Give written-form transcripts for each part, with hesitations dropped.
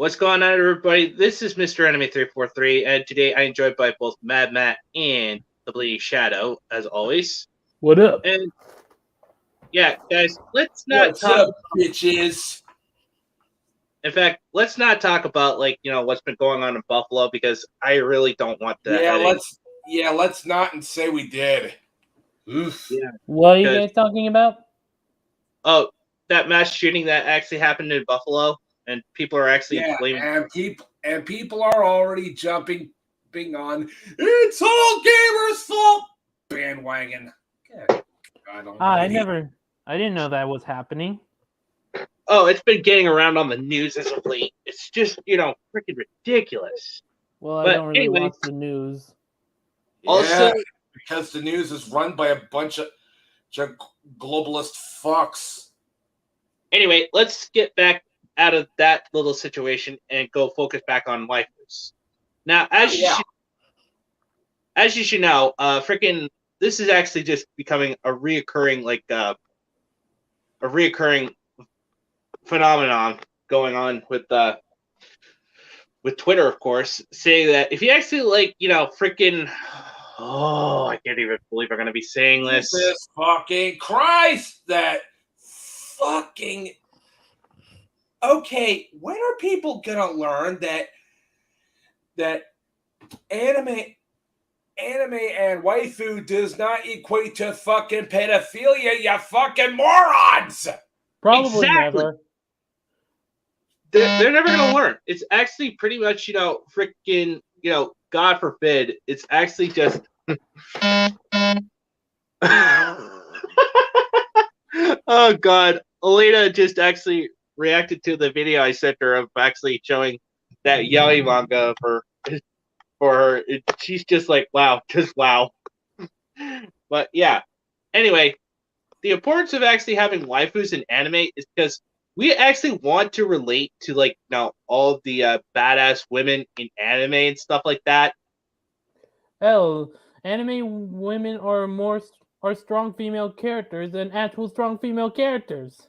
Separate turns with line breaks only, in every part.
What's going on, everybody? This is Mr. Enemy 343, and today I'm joined by both Mad Matt and the Bleeding Shadow, as always.
What up?
And yeah, guys, let's not
What's
talk.
up, bitches?
In fact, let's not talk about what's been going on in Buffalo, because I really don't want that.
Let's not and say we did. Oof.
Yeah.
What are you guys talking about?
Oh, that mass shooting that actually happened in Buffalo, and people are actually blaming.
And people are already jumping on. It's all gamers' fault. Bandwagon.
I didn't know that was happening.
Oh, it's been getting around on the news as of late. It's just freaking ridiculous.
Well, I don't really watch the news.
Also,
because the news is run by a bunch of globalist fucks. Anyway,
let's get back out of that little situation and go focus back on waifus. Now, as you should know, freaking this is actually just becoming a reoccurring phenomenon going on with Twitter, of course, saying that if you actually freaking I can't even believe I'm gonna be saying this.
Jesus fucking Christ! That fucking okay. When are people gonna learn that anime and waifu does not equate to fucking pedophilia? You fucking morons!
Probably never.
They're never gonna learn. It's actually pretty much freaking God forbid. It's actually just. Oh God, Elena just actually reacted to the video I sent her of actually showing that yaoi manga for her. She's just like, wow, just wow. But yeah. Anyway, the importance of actually having waifus in anime is because we actually want to relate to all of the badass women in anime and stuff like that.
Hell, anime women are strong female characters than actual strong female characters.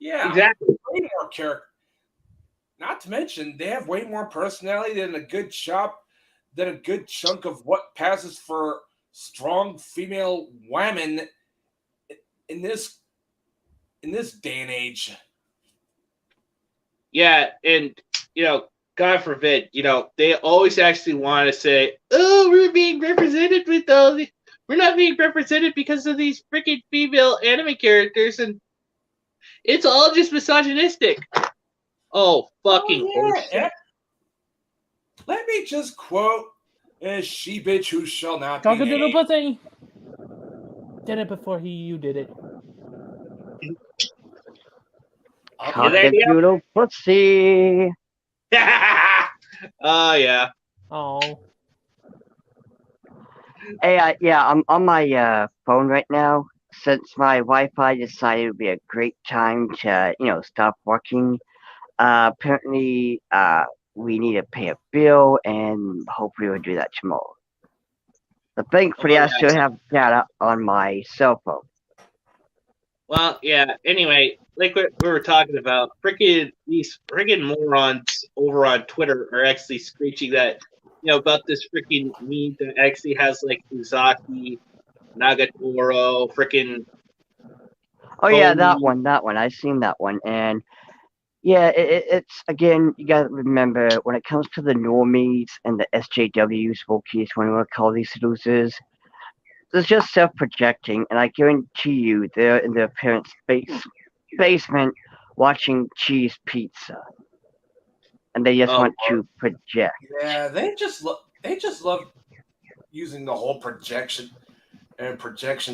Yeah,
exactly.
Way more character. Not to mention, they have way more personality than a good chunk of what passes for strong female women in this day and age.
Yeah, and God forbid, they always actually want to say, "Oh, we're being represented with all the. We're not being represented because of these freaking female anime characters, and it's all just misogynistic." Oh, fucking bullshit.
Let me just quote a she bitch who shall not
Talk
be
to the
named.
pussy. Did it before you did it.
Talking to the pussy.
Oh yeah.
Oh.
Hey, I'm on my phone right now. Since my Wi-Fi decided it would be a great time to, stop working. Apparently, we need to pay a bill, and hopefully we'll do that tomorrow. But thankfully, I still have data on my cell phone.
Well, yeah. Anyway, like what we were talking about, these freaking morons over on Twitter are actually screeching that, about this freaking meme that actually has Uzaki, Nagatoro, freaking.
Oh yeah, that one. I've seen that one, and yeah, it's again. You gotta remember when it comes to the normies and the SJWs, Wokies, when we call these losers. It's just self-projecting, and I guarantee you they're in their parents' basement watching cheese pizza, and they just want to project.
Yeah, they just love using the whole projection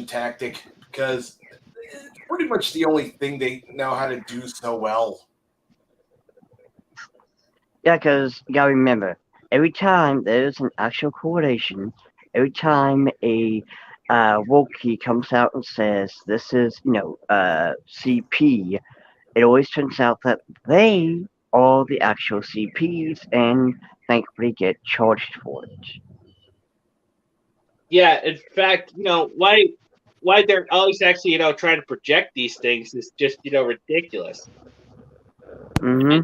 tactic because it's pretty much the only thing they know how to do so well.
Yeah, because you gotta remember, every time there's an actual correlation, every time a Wookiee comes out and says this is, CP, it always turns out that they are the actual CPs and thankfully get charged for it.
Yeah, in fact, why they're always actually, trying to project these things is just, ridiculous.
Mm-hmm.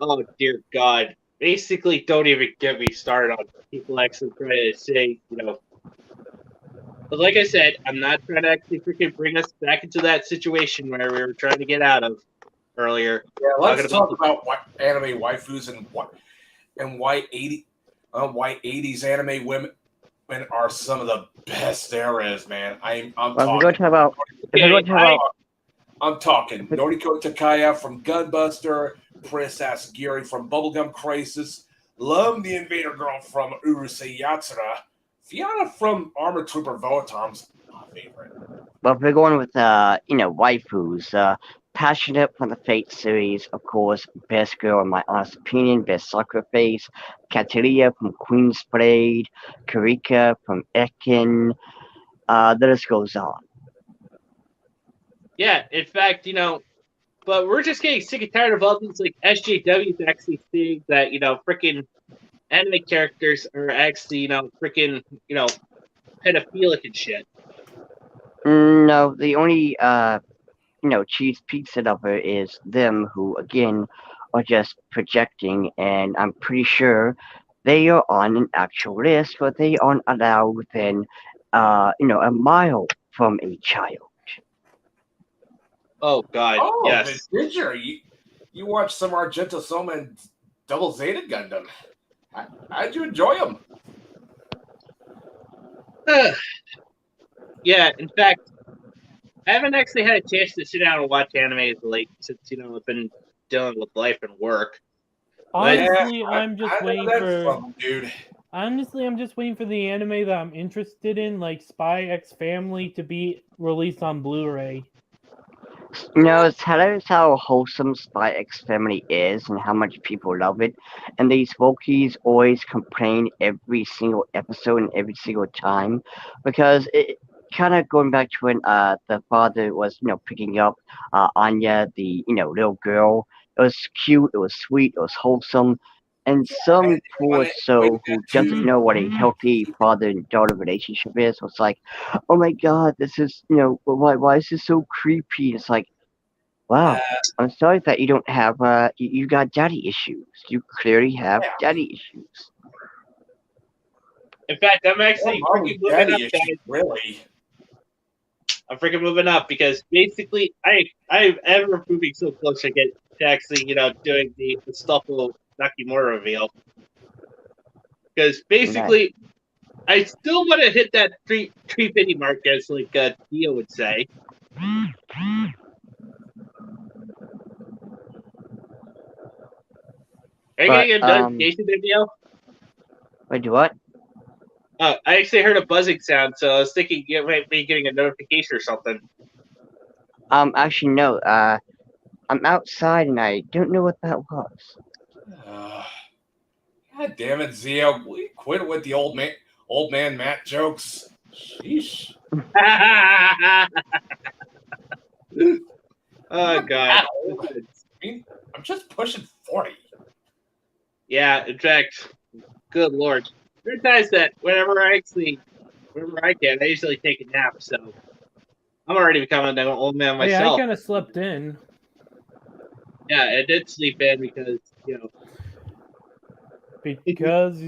Oh dear God! Basically, don't even get me started on people actually trying to say, But like I said, I'm not trying to actually freaking bring us back into that situation where we were trying to get out of earlier.
Yeah, let's
Talking
talk about anime waifus and why 80s anime women are some of the best there is, man. I'm
Well, if we're going
talking.
to talk about, if we're going to talk about,
I'm talking Noriko Takaya from Gunbuster, Princess Giri from Bubblegum Crisis, Lum the Invader Girl from Urusei Yatsura, Fiona from Armor Trooper Votom's my favorite.
well, if we're going with, waifus, Passionate from the Fate series, of course, best girl in my honest opinion, best soccer face, Catalia from Queen's Blade, Karika from Ekin, the list goes on.
Yeah, in fact, but we're just getting sick and tired of all these like SJWs actually seeing that freaking anime characters are actually freaking pedophilic and shit.
No, the only, cheese pizza lover is them who, again, are just projecting, and I'm pretty sure they are on an actual list, but they aren't allowed within, a mile from a child.
Oh God,
Oh,
yes.
did you watched some Argento Soma and Double Zeta Gundam? How'd you enjoy them?
Yeah, in fact, I haven't actually had a chance to sit down and watch anime as late since I've been dealing with life and work.
Honestly,
Yeah,
I'm just waiting for.
dude.
Honestly, I'm just waiting for the anime that I'm interested in, like Spy X Family, to be released on Blu-ray.
It's hilarious how wholesome Spy X Family is and how much people love it. And these Wokies always complain every single episode and every single time because it kind of going back to when the father was picking up Anya, the little girl. It was cute, it was sweet, it was wholesome. And some poor soul who doesn't know what a healthy father and daughter relationship is was like, oh my god, this is, why is this so creepy? It's like, wow, I'm sorry that you don't have, you got daddy issues. You clearly have daddy issues.
In fact, I'm actually freaking moving up, guys.
Really?
I'm freaking moving up because basically I'm ever moving so close to get to actually doing the Stuffle Nakimura reveal. Because basically, I still want to hit that 350 mark, as like Dio would say. Are you getting a notification there, Dio?
Wait, do what?
I actually heard a buzzing sound, so I was thinking you might be getting a notification or something.
Actually, no. I'm outside and I don't know what that was.
God damn it, Zio. Will you quit with the old man Matt jokes? Sheesh.
Oh God.
I'm just pushing 40.
Yeah, in fact, good lord. There are times that whenever I can, I usually take a nap, so I'm already becoming an old man myself.
Yeah, I kind of slept in.
Yeah, I did sleep in because,
Because,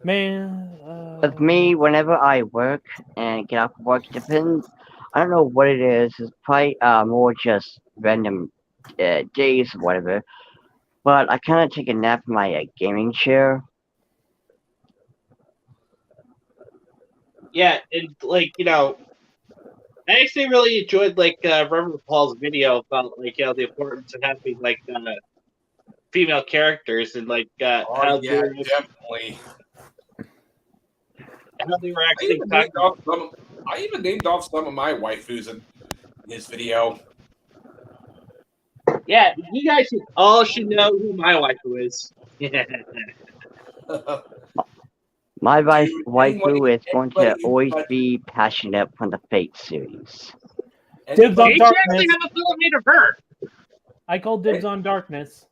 man.
With me, whenever I work and get off work, it depends. I don't know what it is. It's probably more just random days or whatever. But I kind of take a nap in my gaming chair.
Yeah, and like I actually really enjoyed like Reverend Paul's video about like the importance of having like female characters and like how they were
definitely.
How they were actually
I even named off some of my waifus in his video.
Yeah, you guys should know who my waifu is.
My waifu is going to always be Passionate from the Fate series.
Dibs on darkness.
Actually have a film made of her.
I call dibs on darkness.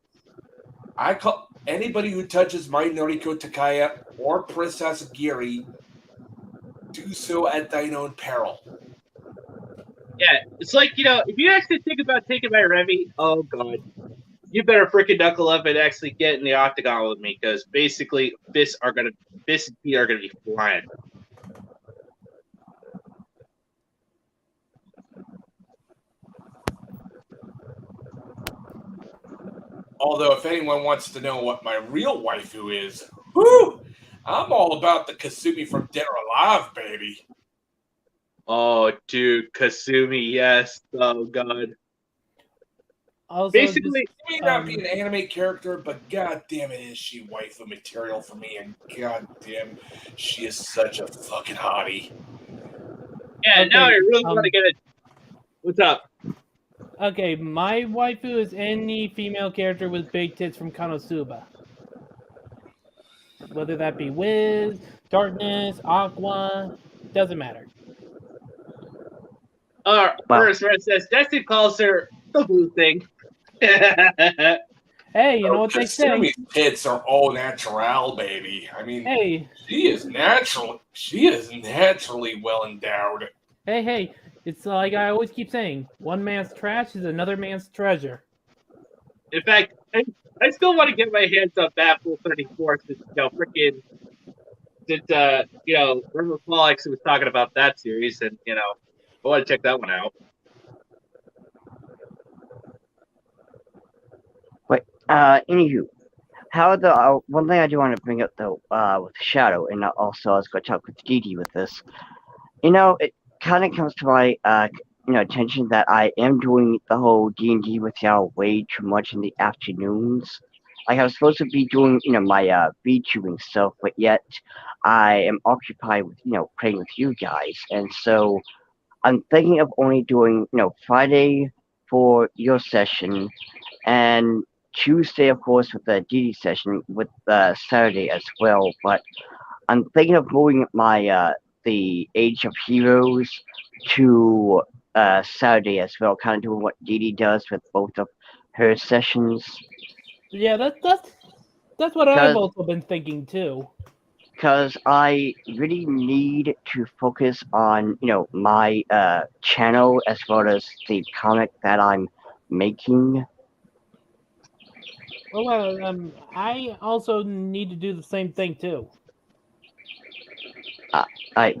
I call anybody who touches my Noriko Takaya or Princess Giri, do so at thine own peril.
Yeah, it's like if you actually think about taking my Remy, oh god. you better freaking knuckle up and actually get in the octagon with me, because basically fists and feet are gonna be flying.
Although, if anyone wants to know what my real waifu is, whoo, I'm all about the Kasumi from Dead or Alive, baby.
Oh, dude, Kasumi, yes. Oh, God.
Also,
Basically,
She may not be an anime character, but god damn it, is she waifu material for me, and god damn, she is such a fucking hottie.
yeah,
okay,
now I really want to get it. What's up?
Okay, my waifu is any female character with big tits from Konosuba. Whether that be Wiz, Darkness, Aqua, doesn't matter.
First, Red says Destiny calls her the blue thing.
Hey, you know what they say?
Kasumi's tits are all natural, baby. I mean,
Hey,
she is natural. She is naturally well endowed.
hey, it's like I always keep saying, one man's trash is another man's treasure.
In fact, I still want to get my hands on Baffle 34 since, freaking, River Flawlix was talking about that series, and, I want to check that one out.
Wait, anywho, one thing I do want to bring up though, with Shadow, and also I was going to talk with Didi with this. It kind of comes to my attention that I am doing the whole D&D with y'all way too much in the afternoons. Like I was supposed to be doing my VTubing stuff, but yet I am occupied with playing with you guys, and so I'm thinking of only doing Friday for your session, and Tuesday, of course, with the DD session, with Saturday as well. But I'm thinking of moving my the Age of Heroes to Saturday as well, kind of doing what DD does with both of her sessions.
Yeah, that's what I've also been thinking too.
Because I really need to focus on my channel as well as the comic that I'm making.
Well, I also need to do the same thing too.
I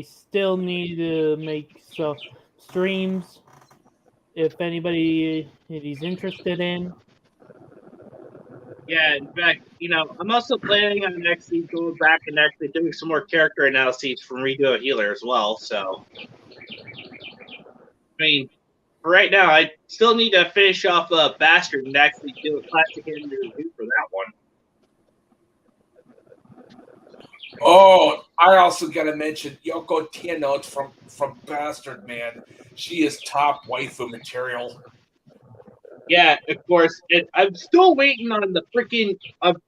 still need to make some streams if anybody is interested in.
Yeah, in fact, I'm also planning on actually going back and actually doing some more character analyses from Redo a Healer as well, so. I mean, for right now, I still need to finish off Bastard and actually do a classic anime review for that one.
Oh, I also got to mention Yoko Tano from Bastard, man. She is top waifu material.
Yeah, of course. And I'm still waiting on the freaking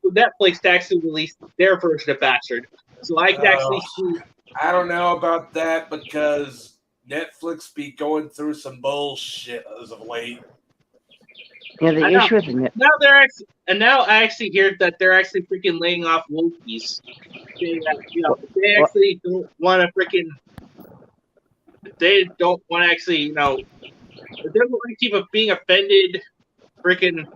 Netflix to actually release their version of Bastard, so I can actually see.
I don't know about that because Netflix be going through some bullshit as of late.
Yeah, the issue with
now I actually hear that they're actually freaking laying off Wokies. They actually don't want to freaking. They don't want to actually, they don't want to keep being offended. Freaking,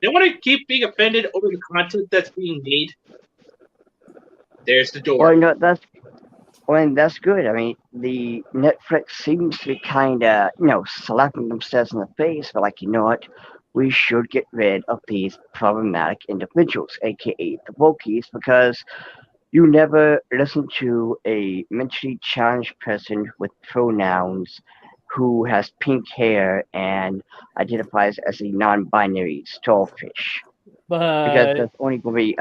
they want to keep being offended over the content that's being made. There's the door.
That's good. I mean, the Netflix seems to be kind of slapping themselves in the face, but like, you know what? We should get rid of these problematic individuals, aka the wokies, because you never listen to a mentally challenged person with pronouns who has pink hair and identifies as a non-binary starfish. Because that's only going to be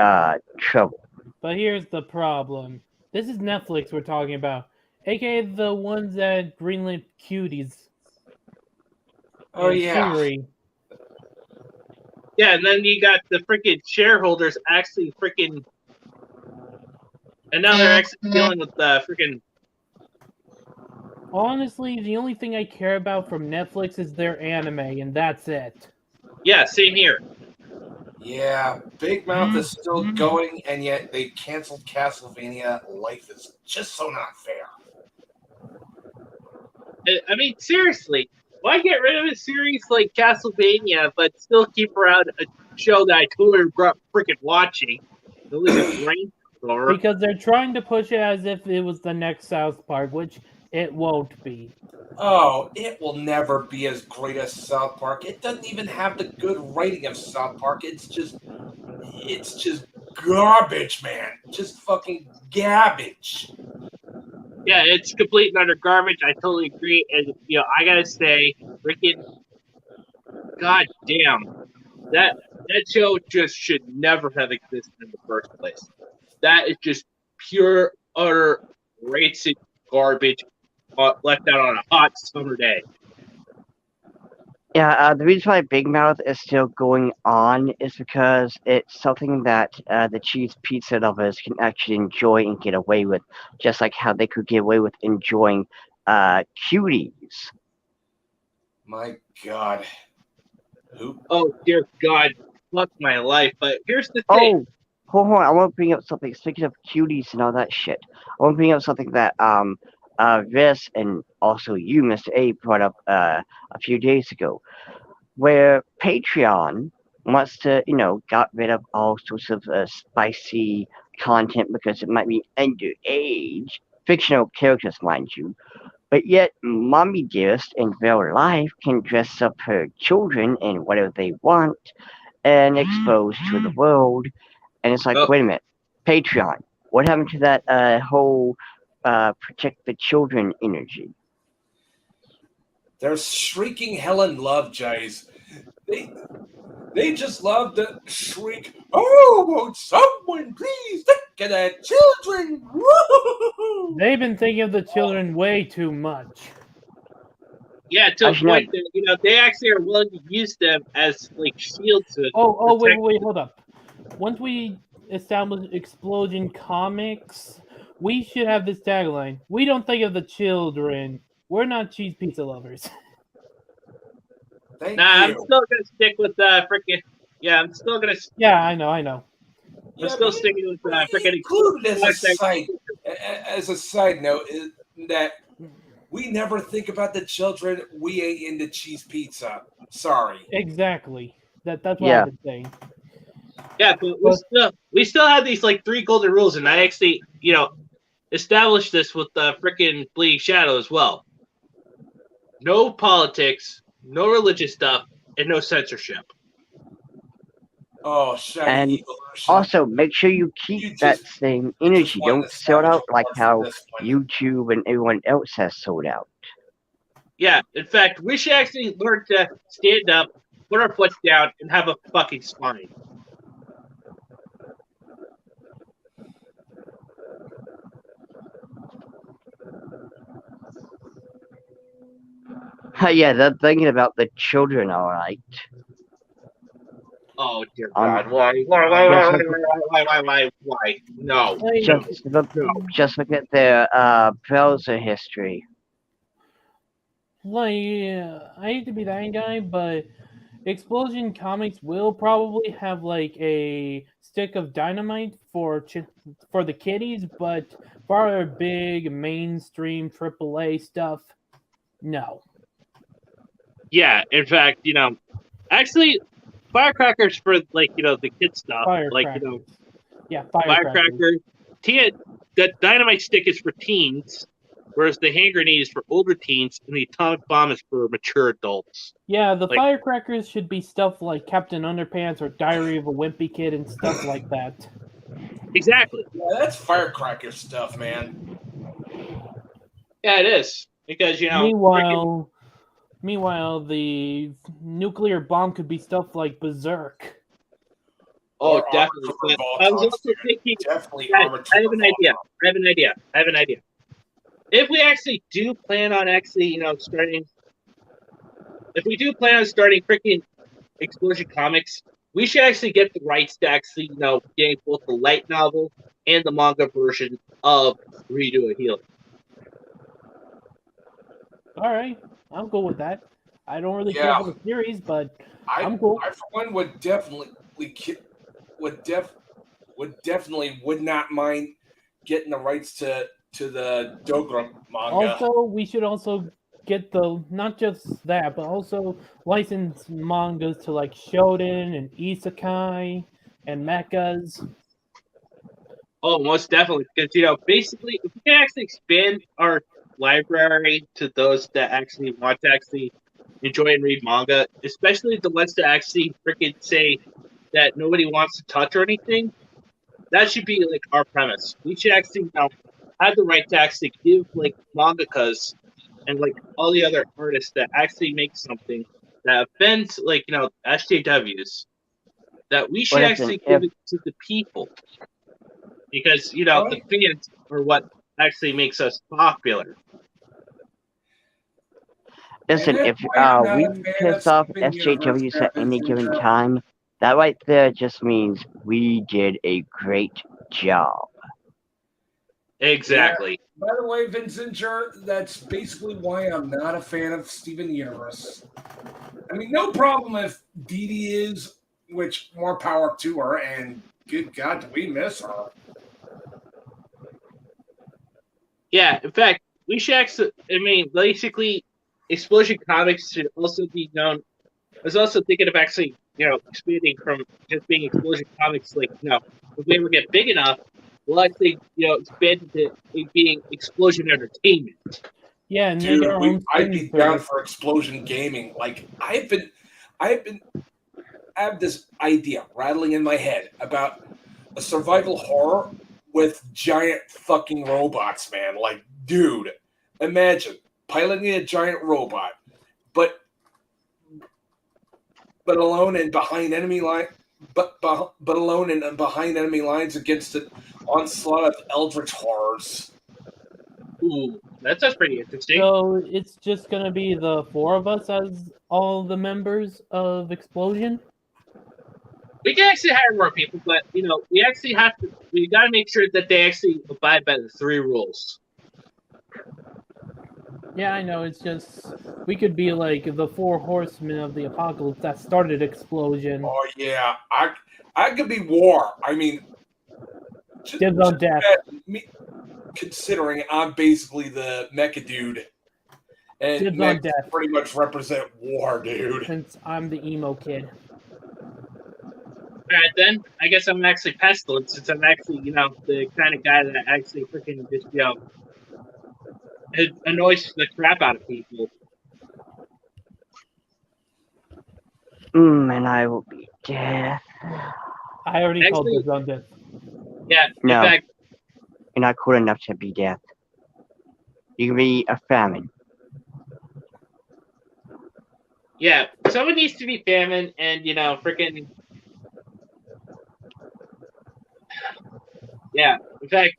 trouble.
But here's the problem. This is Netflix we're talking about, aka the ones that greenlit cuties.
Oh yeah.
Scenery.
Yeah, and then you got the freaking shareholders actually freaking, and now they're actually dealing with the freaking.
Honestly, the only thing I care about from Netflix is their anime, and that's it.
Yeah, same here.
Yeah, Big Mouth is still going, and yet they canceled Castlevania. Life is just so not fair.
I mean, seriously, Why get rid of a series like Castlevania, but still keep around a show that I totally regret freaking watching? At least brainstorm.
Because they're trying to push it as if it was the next South Park, which it won't be.
Oh, it will never be as great as South Park. It doesn't even have the good rating of South Park. It's just garbage, man. Just fucking garbage.
Yeah, it's complete and utter garbage. I totally agree. And I gotta say, freaking god damn, that show just should never have existed in the first place. That is just pure, utter racist garbage left out on a hot summer day.
Yeah, the reason why Big Mouth is still going on is because it's something that the cheese pizza lovers can actually enjoy and get away with, just like how they could get away with enjoying cuties.
My God. Who?
Oh dear God, fuck my life. But here's the thing.
Oh, hold on, I want to bring up something. Speaking of cuties and all that shit, I want to bring up something that Viz and also you, Mr. A, brought up a few days ago, where Patreon wants to, got rid of all sorts of spicy content because it might be underage, fictional characters, mind you, but yet Mommy Dearest in real life can dress up her children in whatever they want and expose to the world. And it's like, wait a minute, Patreon, what happened to that whole protect the children energy?
They're shrieking Helen Lovejoys. They just love to shriek, "Oh, won't someone please look at the children?" Woo-hoo-hoo-hoo.
They've been thinking of the children way too much.
Yeah, to a point that they actually are willing to use them as like shields.
Wait, hold up. Once we establish Explosion Comics, we should have this tagline: "We don't think of the children. We're not cheese pizza lovers."
Thank
I'm
you.
still gonna stick with freaking. Yeah, I'm still gonna.
Yeah, I know.
I'm still sticking with freaking.
Included as a side note is that we never think about the children. We ain't into cheese pizza. Sorry.
Exactly. That's what I've been saying.
Yeah, but we still have these like 3 golden rules, and I actually established this with freaking Bleeding Shadow as well. No politics, no religious stuff, and no censorship.
Oh, shiny
And
evolution.
also, make sure you keep that same energy. Don't sell out like how YouTube and everyone else has sold out.
Yeah, in fact, we should actually learn to stand up, put our foot down, and have a fucking spine.
Yeah, they're thinking about the children, all right.
Oh dear God! Why? No.
Just look at their browser history.
Like, I hate to be that guy, but Explosion Comics will probably have like a stick of dynamite for the kiddies, but for our big mainstream AAA stuff, no.
Yeah, in fact, actually, firecrackers for the kid stuff,
Firecrackers.
firecracker. The dynamite stick is for teens, whereas the hand grenade is for older teens, and the atomic bomb is for mature adults.
Yeah, the firecrackers should be stuff like Captain Underpants or Diary of a Wimpy Kid and stuff like that.
Exactly.
Yeah, that's firecracker stuff, man.
Yeah, it is because
Meanwhile, the nuclear bomb could be stuff like Berserk.
Oh, definitely. I was also thinking. I have an idea. If we actually do plan on starting, if we do plan on starting freaking Explosion Comics, we should actually get the rights to actually, getting both the light novel and the manga version of Redo a Healing.
Oh,
All right, I'm cool with that. I don't really care for the series, but I'm cool.
I for one would not mind getting the rights to the Dogra manga.
Also, we should also get not just that, but also license mangas to like shonen and isekai and mechas.
Oh, most definitely. Because, basically, if we can actually expand our library to those that actually want to actually enjoy and read manga, especially the ones that actually freaking say that nobody wants to touch or anything, that should be, like, our premise. We should actually, have the right to actually give, like, mangakas and, like, all the other artists that actually make something that offends, like, SJWs, that we should
Well,
actually
listen,
give it to the people. Because, the
Right.
fans are what actually makes us popular.
listen,
And
if
I am not
we
a fan of
piss off
Steven Universe
SJWs at any
in
given
general.
time, that right there just means we did a great job.
Exactly.
By the way, Vincent, that's basically why I'm not a fan of Steven Universe. I mean, no problem if Dee Dee is, which more power to her, and good God, do we miss her?
Yeah, in fact, we should actually, basically, Explosion Comics should also be known. I was also thinking of actually, expanding from just being Explosion Comics, like, if we ever get big enough, we'll actually, expand into it being Explosion Entertainment.
Yeah, and
Dude,
make our own
I'd
streaming
be down
service.
for Explosion Gaming. Like, I have this idea rattling in my head about a survival horror with giant fucking robots, man. Like, dude, imagine piloting a giant robot, but alone and behind enemy line, but alone and behind enemy lines against an onslaught of eldritch horrors.
Ooh, that sounds pretty interesting.
So it's just gonna be the four of us as all the members of Explosion.
We can actually hire more people, but we actually we got to make sure that they actually abide by the 3 rules.
Yeah, I know. It's just we could be like the 4 horsemen of the apocalypse that started Explosion.
Oh yeah, I could be war. I mean,
Dibs on death.
Considering I'm basically the mecha dude, and
Dibs on
mechas
death.
pretty much represent war, dude.
Since I'm the emo kid.
All right, then I guess I'm actually Pestilence, since I'm actually the kind of guy that actually freaking just it annoys the crap out of people.
And I will be dead.
I already called
Actually-
dibs on death.
Yeah,
No.
in fact,
You're not cool enough to be death. You can be a famine.
yeah, someone needs to be famine, and freaking. Yeah, in fact,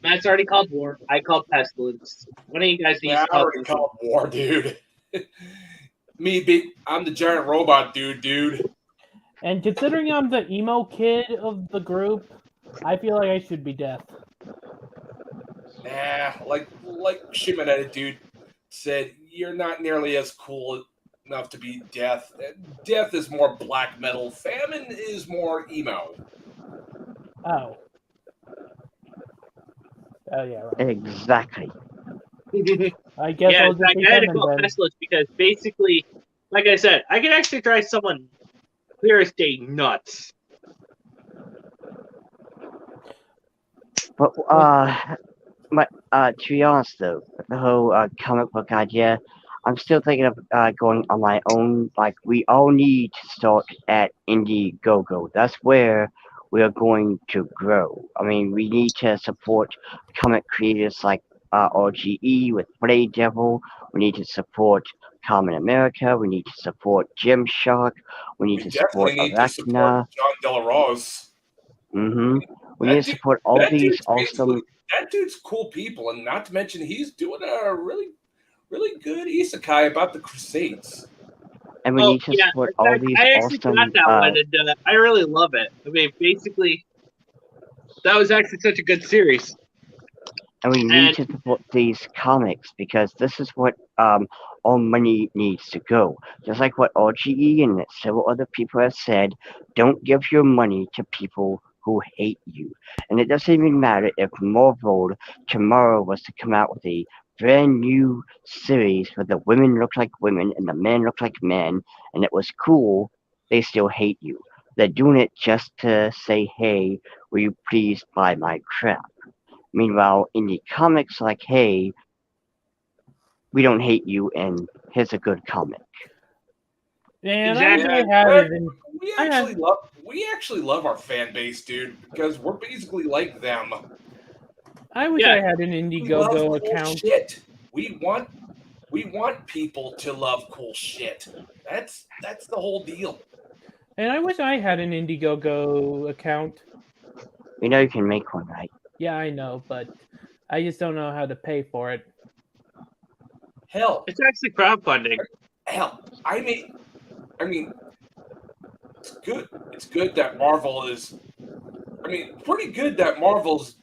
Matt's already called war. I called pestilence. One of you guys needs
Yeah,
to
I
call
already called war, dude. I'm the giant robot dude.
And considering I'm the emo kid of the group, I feel like I should be death.
Nah, like Shimonetta dude said, you're not nearly as cool enough to be death. Death is more black metal. Famine is more emo.
Oh. Oh yeah. Right.
Exactly.
I guess
Yeah,
I'll
in
just
fact,
be
I had to
famine
call
then.
pestilence because basically, like I said, I can actually drive someone clear as day nuts.
But to be honest though, the whole comic book idea, I'm still thinking of going on my own. Like, we all need to start at Indiegogo. That's where we are going to grow. I mean, we need to support comic creators like RGE with Blade Devil. We need to support Common America. We need to support Gymshark. We need to support
definitely need to support
Arachna.
John Della Rose.
We need to support all
that
these
dude's
awesome.
That dude's cool people, and not to mention he's doing a really, really good isekai about the Crusades.
And we need to support all these
I actually
awesome.
got that one, and I really love it. I mean, basically, that was actually such a good series.
And we need to support these comics because this is what all money needs to go. Just like what RGE and several other people have said, don't give your money to people who hate you. And it doesn't even matter if Marvel tomorrow was to come out with a brand new series where the women look like women and the men look like men, and it was cool, they still hate you. They're doing it just to say, hey, will you please buy my crap? Meanwhile, in the comics, like, hey, we don't hate you, and here's a good comic.
And
Exactly.
I had it in,
we actually love our fan base, dude, because we're basically like them.
I wish I had an
We love
Indiegogo
cool
account.
shit. We want people to love cool shit. That's the whole deal.
And I wish I had an Indiegogo account.
You know you can make one, right?
Yeah, I know, but I just don't know how to pay for it.
Hell,
It's actually crowdfunding.
I mean, it's good. It's good that Marvel is. Pretty good that Marvel's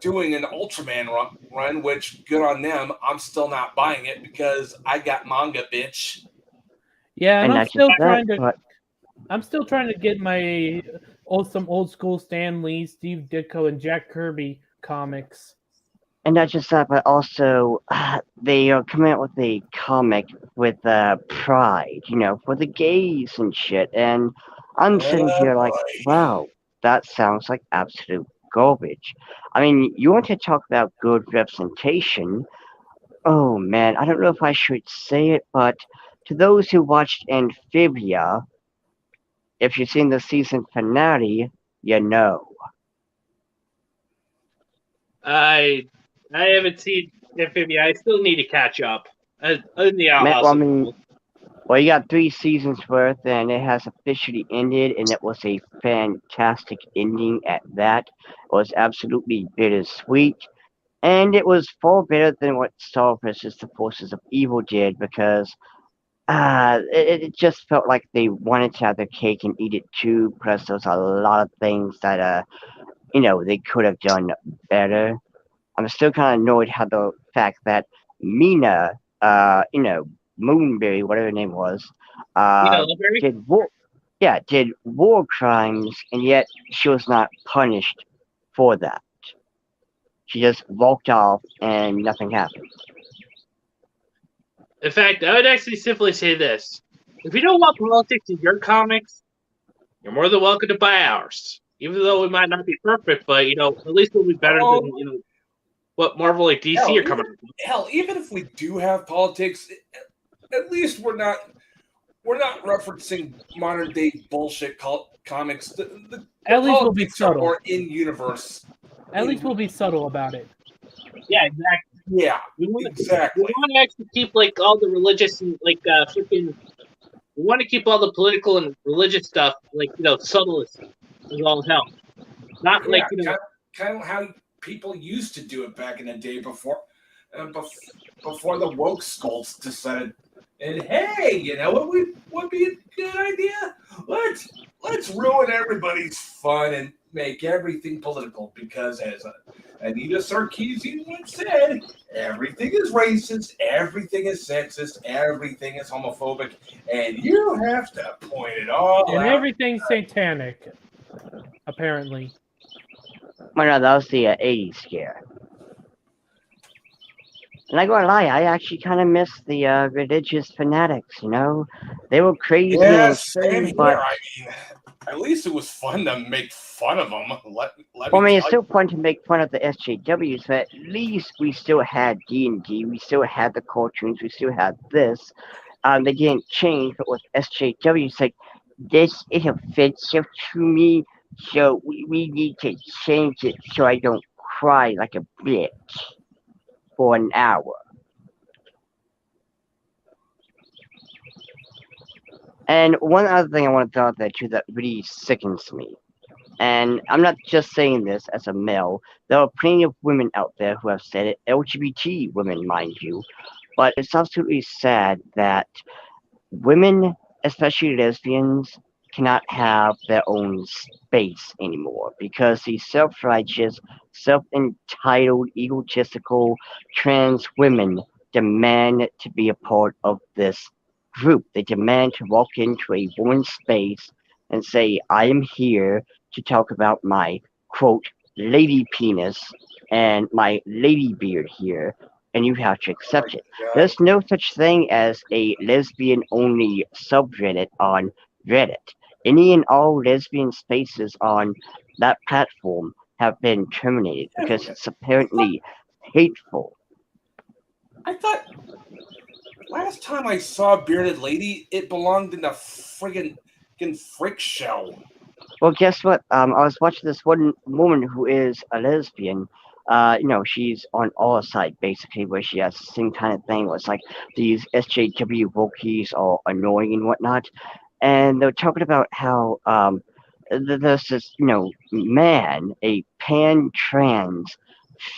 doing an Ultraman run, which good on them. I'm still not buying it because I got manga, bitch.
Yeah, and I'm
not
still
just that,
trying to.
but
I'm still trying to get my some old school Stan Lee, Steve Ditko, and Jack Kirby comics.
and not just that, but also they are coming out with a comic with pride, for the gays and shit. And I'm sitting here like, wow, that sounds like absolute garbage. I mean, you want to talk about good representation? Oh man, I don't know if I should say it, but to those who watched Amphibia, if you've seen the season finale, you know.
I haven't seen Amphibia. I still need to catch up. In the outhouse.
Well, I mean, well, you got 3 seasons worth, and it has officially ended, and it was a fantastic ending at that. It was absolutely bittersweet, and it was far better than what Star vs. the Forces of Evil did, because it just felt like they wanted to have their cake and eat it too, plus there was a lot of things that, they could have done better. I'm still kind of annoyed how the fact that Mina, Moonberry, whatever her name was, did war crimes, and yet she was not punished for that. She just walked off, and nothing happened.
In fact, I would actually simply say this: if you don't want politics in your comics, you're more than welcome to buy ours. Even though we might not be perfect, but at least we'll be better than what Marvel or DC are coming up with.
Hell, even if we do have politics, at least we're not referencing modern day bullshit comics.
At least we'll be subtle.
Or in universe.
At least we'll be subtle about it.
Yeah, exactly.
Yeah, exactly.
We want to actually keep all the religious and freaking. We want to keep all the political and religious stuff subtle as all hell. Not
kind of how people used to do it back in the day before the woke skulls decided. And hey, what would be a good idea? Let's ruin everybody's fun and make everything political, because as Anita Sarkeesian once said, everything is racist, everything is sexist, everything is homophobic, and you have to point it all out.
And everything's satanic, apparently.
Well, no, that was the 80s scare. And I gotta lie, I actually kind of miss the religious fanatics, They were crazy and insane, but...
at least it was fun to make fun of them.
It's still fun to make fun of the SJWs, but at least we still had D&D, we still had the cartoons, we still had this. They didn't change, but with SJWs, like, this is offensive to me, so we need to change it so I don't cry like a bitch for an hour. And one other thing I want to throw out there too that really sickens me, and I'm not just saying this as a male, there are plenty of women out there who have said it, LGBT women, mind you, but it's absolutely sad that women, especially lesbians, cannot have their own space anymore because these self-righteous, self-entitled, egotistical trans women demand to be a part of this group. They demand to walk into a woman's space and say, I am here to talk about my, quote, lady penis, and my lady beard here, and you have to accept it.
God.
There's no such thing as a lesbian-only subreddit on Reddit. Any and all lesbian spaces on that platform have been terminated because it's apparently hateful.
I thought last time I saw a bearded lady, it belonged in the friggin' frick show.
Well, guess what? I was watching this one woman who is a lesbian. She's on our side basically, where she has the same kind of thing. Where it's like these SJW wokies are annoying and whatnot, and they're talking about how there's this man, a pan-trans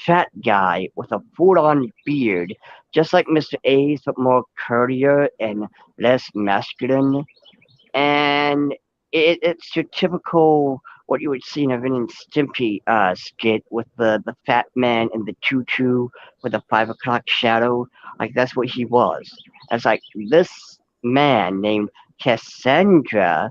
fat guy with a full-on beard, just like Mr. A's, but more curlier and less masculine, and it's your typical what you would see in a Ren and Stimpy skit with the fat man in the tutu with a 5 o'clock shadow. Like that's what he was. It's like this man named Cassandra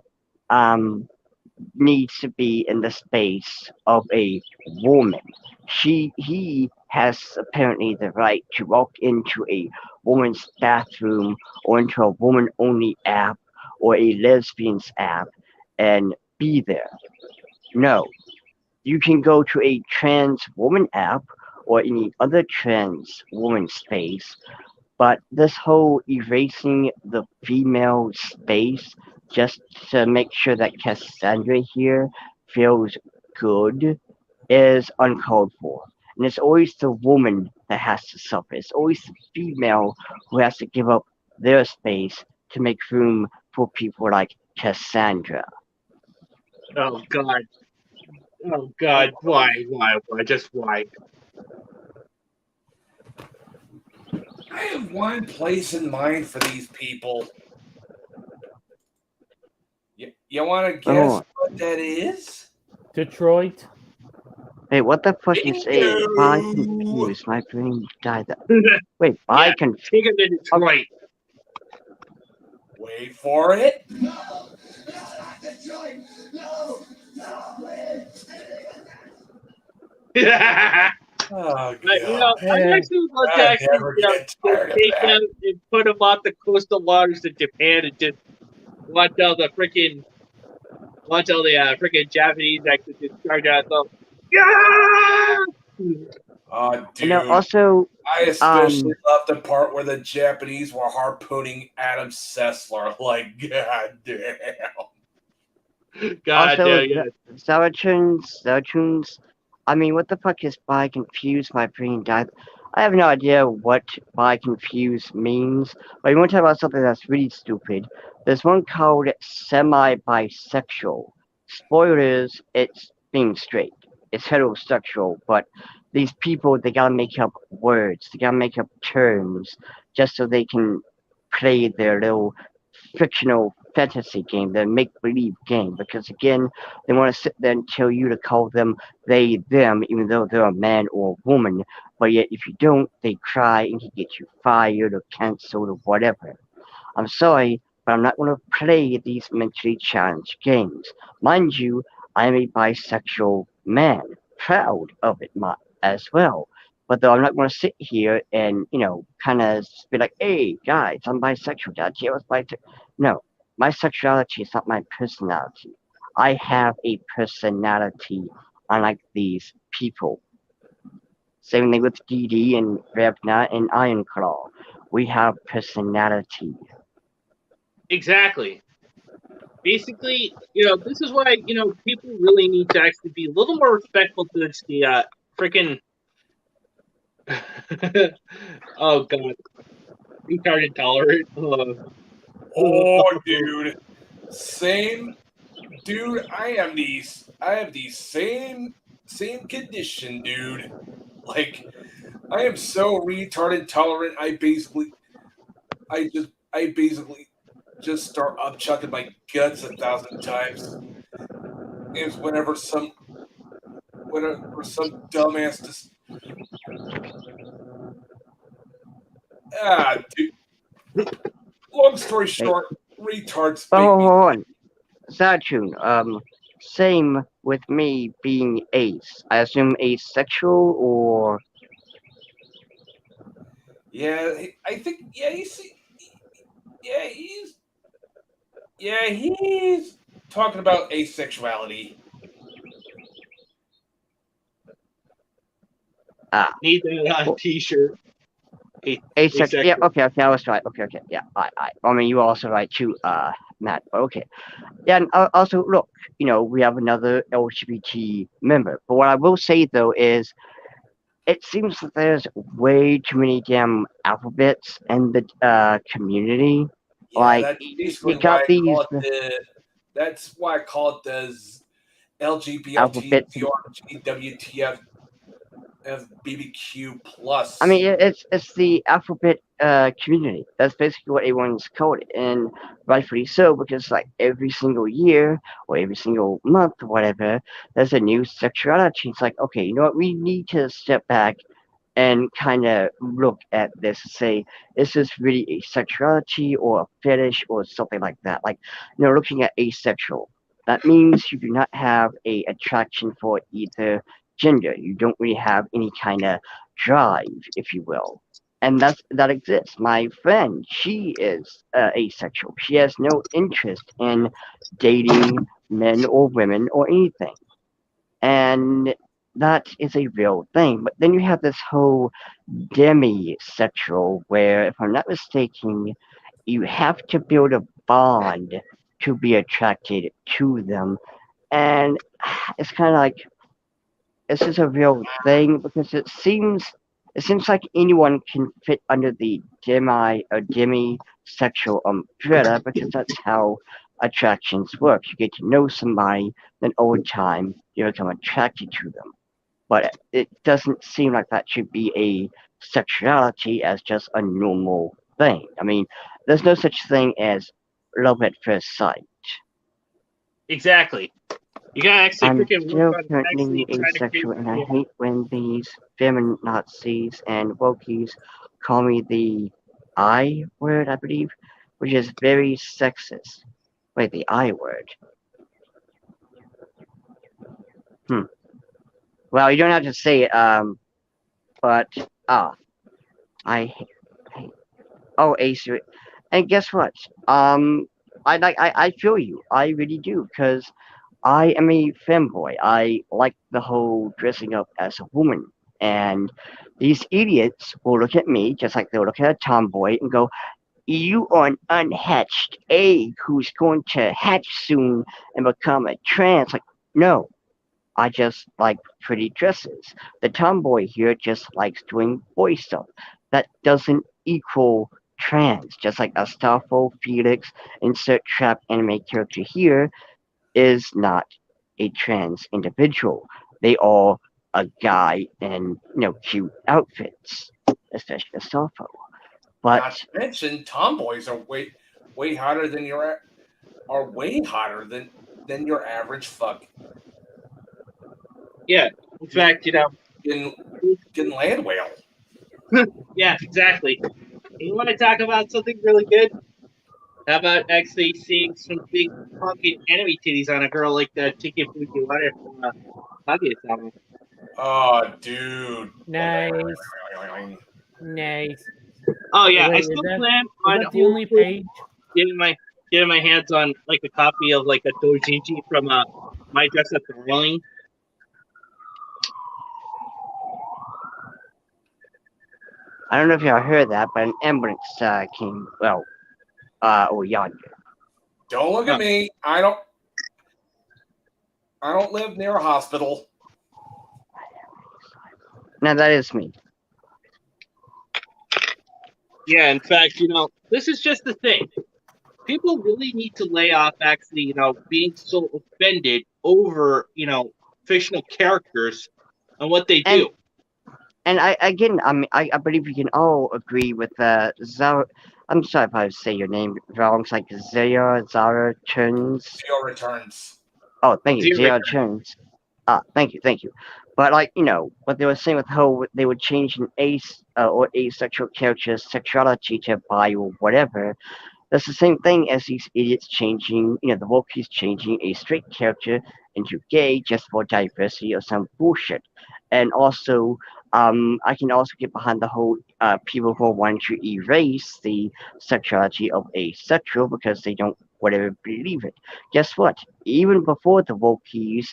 needs to be in the space of a woman. He has apparently the right to walk into a woman's bathroom or into a woman only app or a lesbians app and be there. No. You can go to a trans woman app or any other trans woman space, but this whole erasing the female space just to make sure that Cassandra here feels good is uncalled for. And it's always the woman that has to suffer. It's always the female who has to give up their space to make room for people like Cassandra.
Oh God. Oh God. Why? Just why?
I have one place in mind for these people. You want to guess what that is?
Detroit.
Hey, what the fuck you say? By confused, my brain died. Wait, by confused.
Take him to Detroit.
Wait for it. Oh,
I actually love to take them and put them off the coastal waters of Japan and just watch all the freaking Japanese actually just charge out them. Yeah!
Oh, dude.
And also,
I especially love the part where the Japanese were harpooning Adam Sessler. Like, god damn.
God
also,
damn.
Zarachuns. I mean, what the fuck is by confused? My brain died. I have no idea what by confused means. But you want to talk about something that's really stupid? There's one called semi-bisexual. Spoilers, it's being straight. It's heterosexual, but these people, they gotta make up words. They gotta make up terms just so they can play their little fictional fantasy game, their make-believe game. Because again, they want to sit there and tell you to call them they, them, even though they're a man or a woman. But yet, if you don't, they cry and can get you fired or cancelled or whatever. I'm sorry, but I'm not going to play these mentally challenged games. Mind you, I'm a bisexual man, proud of it as well. But though I'm not going to sit here and, kind of be like, hey, guys, I'm bisexual. Did you was bisexual? No, my sexuality is not my personality. I have a personality unlike these people. Same thing with DD and Revna and Ironclaw. We have personality.
Exactly. Basically, this is why, people really need to actually be a little more respectful to the freaking. Oh God, retarded tolerant.
Oh, dude, same, dude. I have the same condition, dude. Like, I am so retarded tolerant. I basically just start upchucking my guts 1,000 times. It's whenever some dumbass just dude. Long story short, retards.
Hold on. Zachun, same with me being ace, I assume asexual or
Yeah, I think yeah he's talking about asexuality.
Need that on a
well,
t-shirt.
asexual. Yeah,
Asexual.
okay, I was right. Okay, yeah, I mean, you were also right too, Matt. But okay, yeah, and also look, we have another LGBT member. But what I will say though is, it seems that there's way too many damn alphabets in the community.
Yeah,
Like
that's
you
basically why
got
I
these
call it that's why I call it the
alphabets.
LGBTQRGWTF BBQ
I
plus.
mean, it's the alphabet community. That's basically what everyone's called it, and rightfully so, because like every single year or every single month or whatever, there's a new sexuality. It's like, okay, you know what? We need to step back and kind of look at this and say, is this really a sexuality or a fetish or something like that? Like, looking at asexual, that means you do not have a attraction for either gender. You don't really have any kind of drive, if you will. And that exists. My friend, she is asexual. She has no interest in dating men or women or anything, and that is a real thing. But then you have this whole demisexual, where, if I'm not mistaken, you have to build a bond to be attracted to them, and it's kind of like, is this a real thing? Because it seems like anyone can fit under the demisexual umbrella, because that's how attractions work. You get to know somebody, then over time you become attracted to them. But it doesn't seem like that should be a sexuality as just a normal thing. I mean, there's no such thing as love at first sight.
Exactly. You gotta actually
I'm
freaking work
still
on
currently
actually trying to create.
asexual, and I
Yeah.
hate when these feminazis and wokies call me the I word, I believe, which is very sexist. Wait, the I word. Hmm. Well, you don't have to say it, but I hate. Oh, ace. And guess what? I feel you. I really do, because I am a femboy. I like the whole dressing up as a woman. And these idiots will look at me just like they'll look at a tomboy and go, "You are an unhatched egg who's going to hatch soon and become a trans." Like, no, I just like pretty dresses. The tomboy here just likes doing boy stuff. That doesn't equal trans. Just like Astolfo, Felix, insert trap anime character here, is not a trans individual. They are a guy in cute outfits, especially Astolfo. But
Not to mention, tomboys are way hotter than than your average fuck
Yeah. In fact,
in land whale.
yeah, exactly. You want to talk about something really good? How about actually seeing some big fucking enemy titties on a girl like the Tiki Fujiwara from Kaguya-sama?
Oh, dude.
Nice, nice.
Oh yeah, I
Wait,
still plan
is
on
that the only
hopefully
page?
getting my hands on like a copy of like a doujinshi from My Dress Up Darling.
I don't know if y'all heard that, but an ambulance came, over yonder.
Don't look at me. I don't live near a hospital.
Now that is me.
Yeah, in fact, this is just the thing. People really need to lay off actually, being so offended over, fictional characters and what they
And
do.
and I believe we can all agree with Zara. I'm sorry if I say your name wrong. It's like Zara Churns.
Zero returns.
Oh, thank you,
Zero
Zara Churns. Thank you. But like, what they were saying with how they would change an ace or asexual character's sexuality to bi or whatever. That's the same thing as these idiots changing, the wokies changing a straight character into gay just for diversity or some bullshit. And also, I can also get behind the whole people who want to erase the sexuality of asexual because they don't whatever believe it. Guess what? Even before the wokies,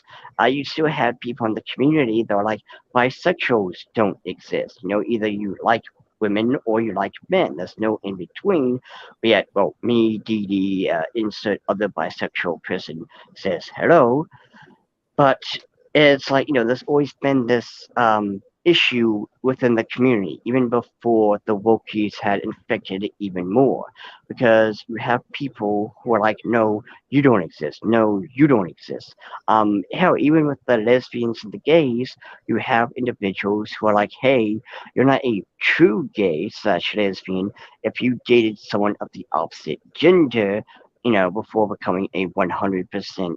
you still had people in the community that are like bisexuals don't exist. You know, either you like women or you like men. There's no in between. But yet, well, me, Dee insert other bisexual person says hello. But it's like, there's always been this issue within the community, even before the wokies had infected it even more. Because you have people who are like, no, you don't exist. No, you don't exist. Hell, even with the lesbians and the gays, you have individuals who are like, hey, you're not a true gay slash lesbian if you dated someone of the opposite gender, before becoming a 100%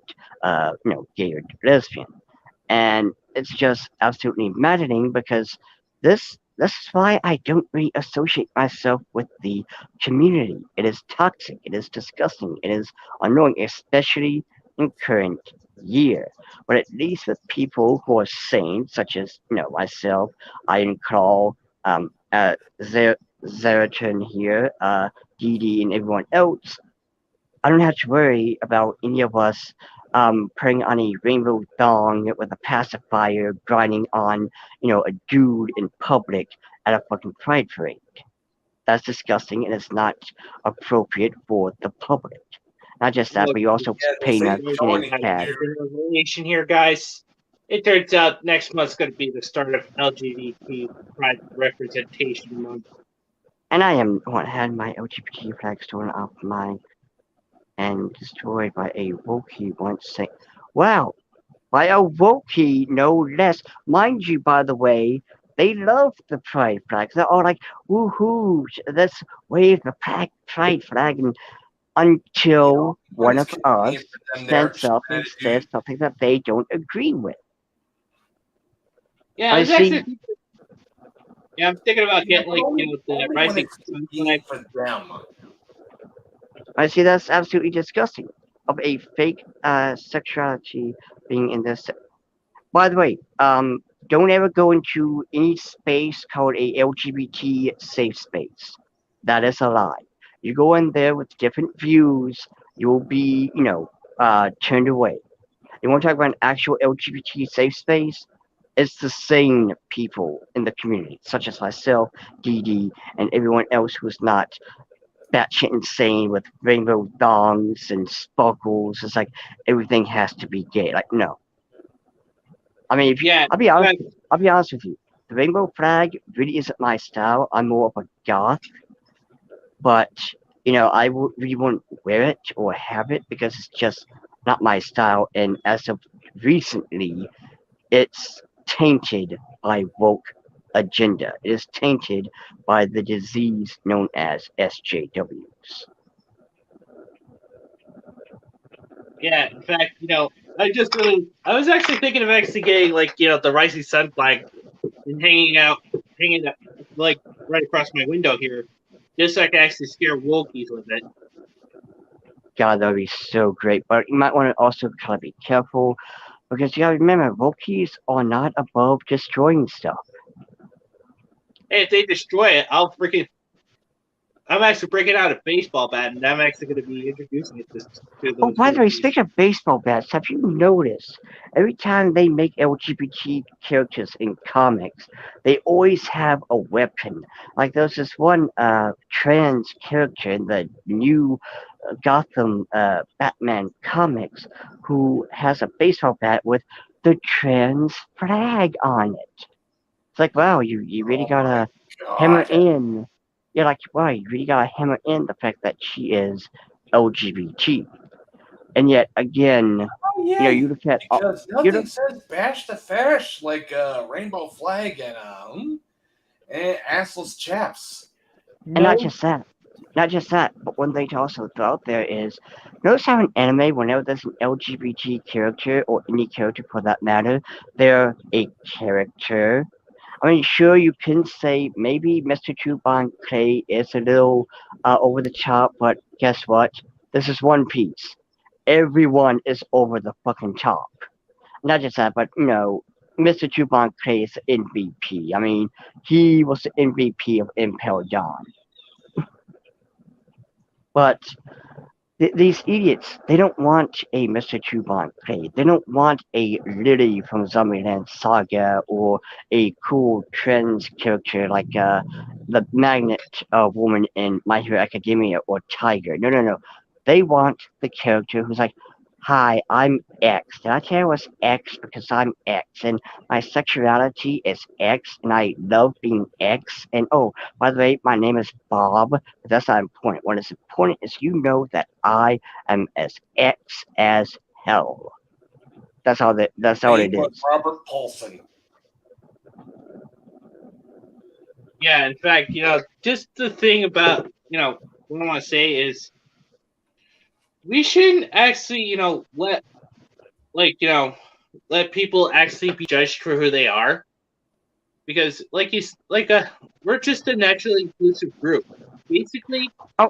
gay or lesbian. And it's just absolutely maddening because this is why I don't really associate myself with the community. It is toxic, it is disgusting, it is annoying, especially in current year. But at least with people who are sane, such as myself, Iron Claw, Zeratin here, Dee and everyone else, I don't have to worry about any of us putting on a rainbow thong with a pacifier, grinding on, a dude in public at a fucking pride parade. That's disgusting and it's not appropriate for the public. Not just that,
Look,
but you also pay
say
a
joining
tag.
relation here, guys. It turns out next month's going to be the start of LGBT pride representation month.
And I am what had my LGBT flag stolen off my and destroyed by a Wookiee once saying, wow, by a Wookiee, no less. Mind you, by the way, they love the pride flags. They're all like, woohoo, let's wave the pride flag. And until one of us stands up and says something that they don't agree with.
Yeah,
I see.
actually, yeah, I'm thinking about getting the rising sun flag.
for them.
I see that's absolutely disgusting. Of a fake sexuality being in this. By the way, don't ever go into any space called a LGBT safe space. That is a lie. You go in there with different views, you'll be, turned away. You want to talk about an actual LGBT safe space? It's the sane people in the community, such as myself, Dee, and everyone else who's not batshit insane with rainbow thongs and sparkles. It's like everything has to be gay. Like, no. I mean,
Yeah,
I'll be honest with you. The rainbow flag really isn't my style. I'm more of a goth, but I really wouldn't wear it or have it because it's just not my style. And as of recently, it's tainted by woke agenda. It is tainted by the disease known as SJWs.
yeah. In fact, I was actually thinking of actually getting the rising sun flag and hanging it like right across my window here, just so I can actually scare Wokies with it.
God, that would be so great. But you might want to also kind of be careful because you gotta remember, Wokies are not above destroying stuff.
Hey, if they destroy it, I'm actually breaking out a baseball bat, and I'm actually going to be introducing it to those.
Oh, by the way,
Wokies.
speaking of baseball bats, have you noticed every time they make LGBT characters in comics, they always have a weapon? Like there's this one trans character in the new Gotham Batman comics who has a baseball bat with the trans flag on it. It's like, wow, you really gotta hammer in. You're like, wow, you really gotta hammer in the fact that she is LGBT. And yet again,
Oh, yeah,
you look at
because
you
nothing
look,
says bash the fetish like a rainbow flag and assless chaps.
and not just that, but one thing to also throw out there is, notice how in anime, whenever there's an LGBT character or any character for that matter, they're a character. I mean, sure, you can say maybe Mr. Tuban Clay is a little over the top, but guess what? This is One Piece. Everyone is over the fucking top. not just that, but Mr. Chuban plays MVP. I mean, he was the MVP of Impel Down. But these idiots, they don't want a Mr. Chuban play. They don't want a Lily from Zombieland Saga or a cool trans character like the Magnet woman in My Hero Academia or Tiger. No, no, no. They want the character who's like, hi, I'm X. Did I tell you I was X because I'm X? And my sexuality is X, and I love being X. And oh, by the way, my name is Bob, but that's not important. What is important is that I am as X as hell. That's all it is.
Robert Paulson.
Yeah, in fact, just the thing about, what I want to say is we shouldn't actually, let people actually be judged for who they are. Because we're just a naturally inclusive group. Basically.
I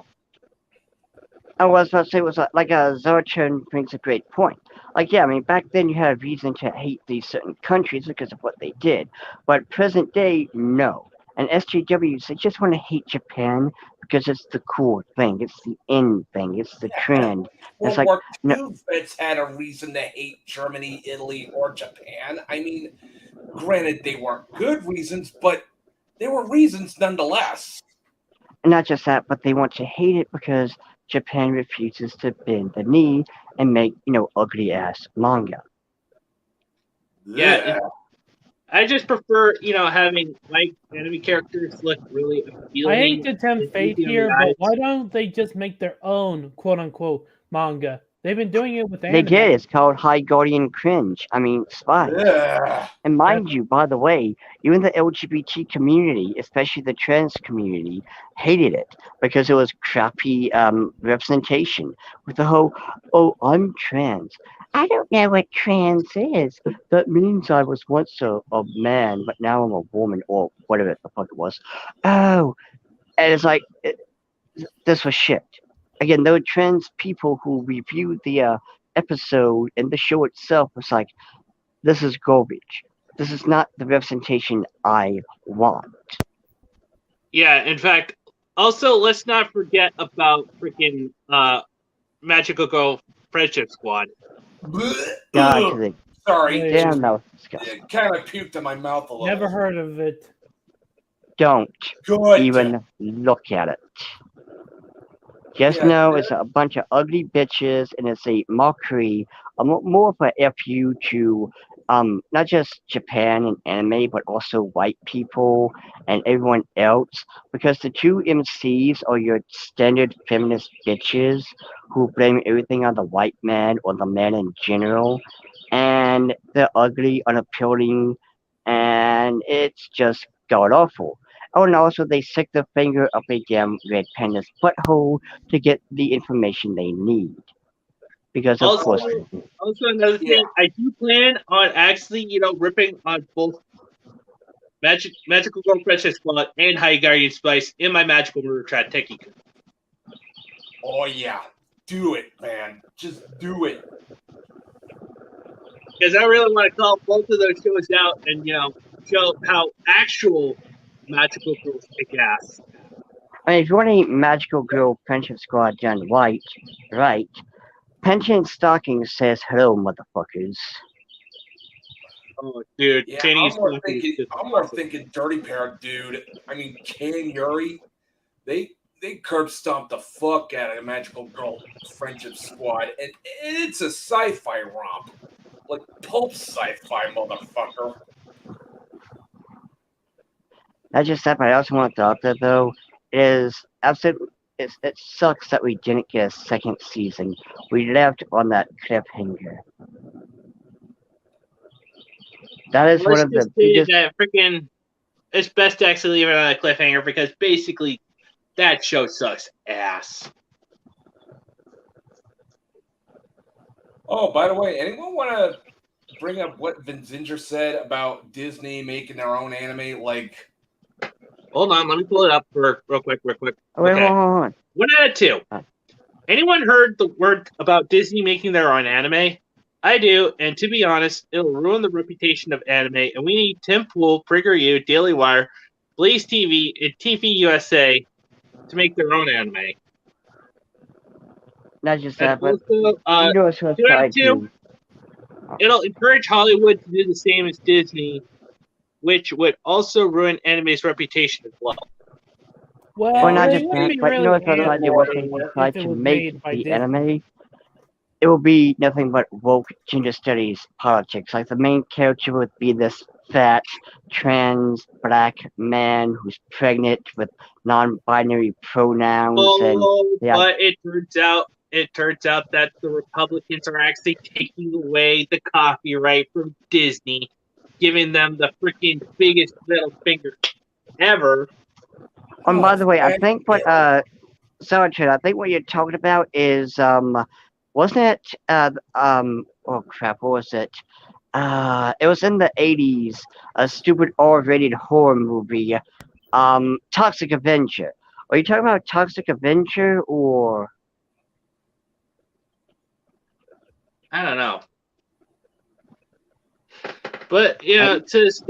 was about to say was like Zorchan brings a great point. Like, yeah, I mean, back then you had a reason to hate these certain countries because of what they did, but present day, no. And SJWs, they just want to hate Japan because it's the cool thing, it's the in thing, it's the trend.
World
It's like,
War
no,
II vets had a reason to hate Germany, Italy, or Japan. I mean, granted, they weren't good reasons, but they were reasons nonetheless.
not just that, but they want to hate it because Japan refuses to bend the knee and make, ugly ass manga.
Yeah. I just prefer, having white enemy characters look really appealing.
I hate to tempt fate here, but why don't they just make their own quote-unquote manga? They've been doing it with anime.
They did. It's called High Guardian Cringe. I mean, Spies.
Yeah.
And mind you, by the way, even the LGBT community, especially the trans community, hated it because it was crappy representation with the whole, oh, I'm trans. I don't know what trans is. That means I was once a man, but now I'm a woman, or whatever the fuck it was. Oh, and it's like, this was shit. Again, there were trans people who reviewed the episode, and the show itself was like, this is garbage. This is not the representation I want.
Yeah, in fact, also let's not forget about freaking Magical Girl Friendship Squad.
God,
sorry,
damn, that was disgusting.
It kind of puked in my mouth a little.
Never heard of it.
Don't even look at it. Just know it's a bunch of ugly bitches, and it's a mockery, more of a FU to not just Japan and anime, but also white people and everyone else, because the two MCs are your standard feminist bitches who blame everything on the white man or the man in general, and they're ugly, unappealing, and it's just god awful. Oh, and also they stick their finger up a damn red panda's butthole to get the information they need. Because of course.
Also, another thing, I do plan on actually, ripping on both Magical Girl Friendship Squad and High Guardian Spice in my Magical Murder Trap Techie.
Oh yeah, do it, man. Just do it.
Because I really want to call both of those shows out and, show how actual Magical Girls kick ass.
I mean, if you want a Magical Girl Friendship Squad done right, Pension Stocking says hello, motherfuckers.
Oh, dude.
Yeah, I'm more thinking Dirty Pair, dude. I mean, Kay and Yuri, they curb stomped the fuck out of the Magical Girl Friendship Squad, and it's a sci-fi romp. Like pulp sci-fi, motherfucker.
Not just that, but I also want to throw out there, though, is absolutely. It sucks that we didn't get a second season. We left on that cliffhanger. That is one of the biggest.
That freaking, it's best to actually leave it on a cliffhanger because basically that show sucks ass.
Oh, by the way, anyone want to bring up what Vinzinger said about Disney making their own anime? Like,
hold on, let me pull it up real quick.
Oh, wait, hold on.
1 out of 2. Anyone heard the word about Disney making their own anime? I do, and to be honest, it'll ruin the reputation of anime, and we need Tim Pool, PriggerU, Daily Wire, Blaze TV, and TV USA to make their own anime.
Not just
And
that, but
also,
you know what's going to try to.
It'll encourage Hollywood to do the same as Disney, which would also ruin anime's reputation as well.
Well, not
it
just
wouldn't
that,
be
but you know
really
what's going to
anime
once they decide
if it
to
was
make
made by
the
Disney.
anime? It will be nothing but woke gender studies politics. Like the main character would be this fat, trans, black man who's pregnant with non-binary pronouns,
But it turns out that the Republicans are actually taking away the copyright from Disney, giving them the freaking biggest middle finger ever.
And by the way, I think what Sergeant, I think what you're talking about is wasn't it oh crap, what was it? It was in the 80s, a stupid R-rated horror movie, Toxic Avenger. Are you talking about Toxic Avenger or?
I don't know. But yeah, just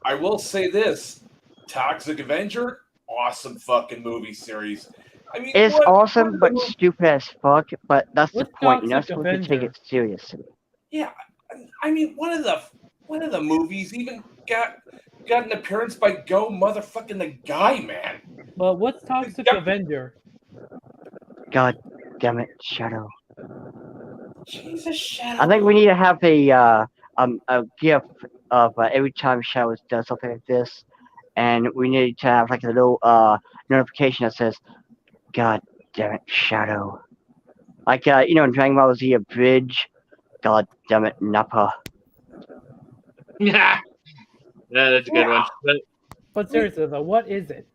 I will say this: Toxic Avenger, awesome fucking movie series. I mean,
it's awesome, but stupid as fuck. But that's the point. You're not supposed to take it seriously.
Yeah, I mean, one of the movies even got an appearance by Go Motherfucking the Guy Man.
But what's Toxic Avenger?
God damn it, Shadow.
Jesus, Shadow.
I think we need to have a GIF of every time Shadow does something like this, and we need to have like a little notification that says, "God damn it, Shadow." Like you know, in Dragon Ball Z, a bridge. God damn it, Nappa.
Yeah, that's a good one.
But seriously though, what is it?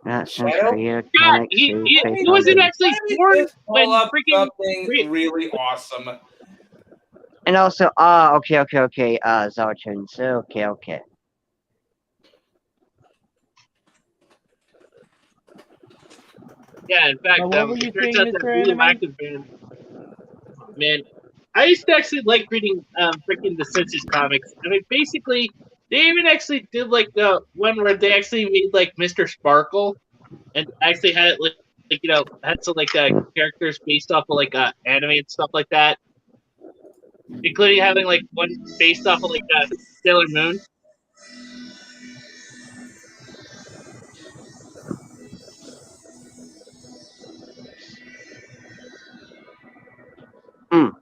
That sounds weird.
Yeah, he wasn't actually born when freaking
something really awesome.
And also, okay, Zartan, so okay.
Yeah, in fact,
what were you
turns
saying,
out that
Mr.
radioactive man, I used to actually like reading freaking the Census comics. I mean, basically, they even actually did like the one where they actually made like Mr. Sparkle, and actually had it like you know had some like characters based off of like anime and stuff like that, including having like one based off of like Sailor Moon.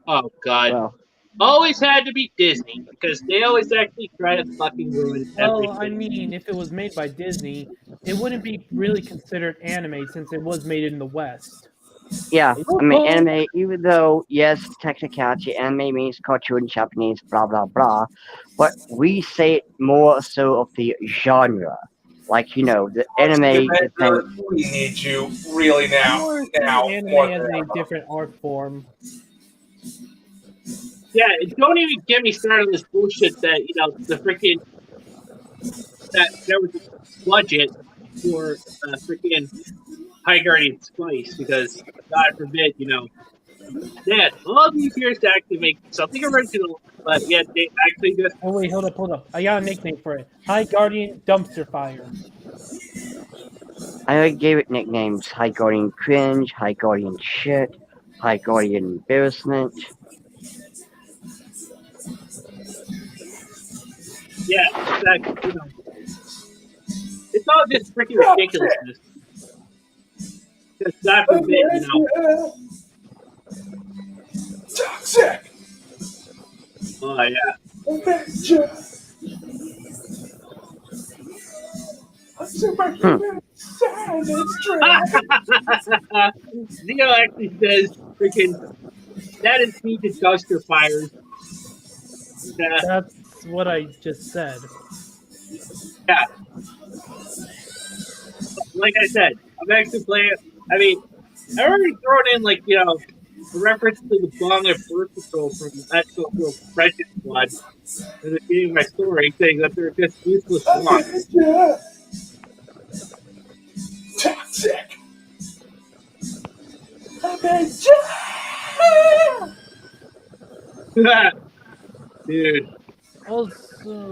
Oh God.
Well,
always had to be Disney because they always actually try to fucking ruin everything.
Well, I mean, if it was made by Disney, it wouldn't be really considered anime since it was made in the West.
Yeah, I mean, anime, even though, yes, technicality, anime means cartoon, Japanese, blah, blah, blah, but we say it more so of the genre. Like, you know, the anime...
We need you really now.
Anime has a different art form.
Yeah, don't even get me started on this bullshit that, you know, the freaking... that there was a budget for freaking High Guardian Spice because, God forbid, you know, they had all these years to actually make something original, but yet they actually just...
Oh, wait, hold up. I got a nickname for it. High Guardian Dumpster Fire.
I gave it nicknames. High Guardian Cringe, High Guardian Shit, High Guardian Embarrassment.
Yeah, exactly. You know, it's all just freaking ridiculousness. Because God forbid, you know...
Toxic!
Oh, yeah.
Avenger! A superhuman
Neo actually says, freaking, that is me to dumpster fires.
That's what I just said.
Yeah. Like I said, I'm actually playing... I mean, I already thrown in, like, you know, a reference to the Bong and Birth Control from Asexual Friendship Squad in the beginning of my story, saying that they're just useless blondes.
Toxic! Avenger!
Dude.
Also,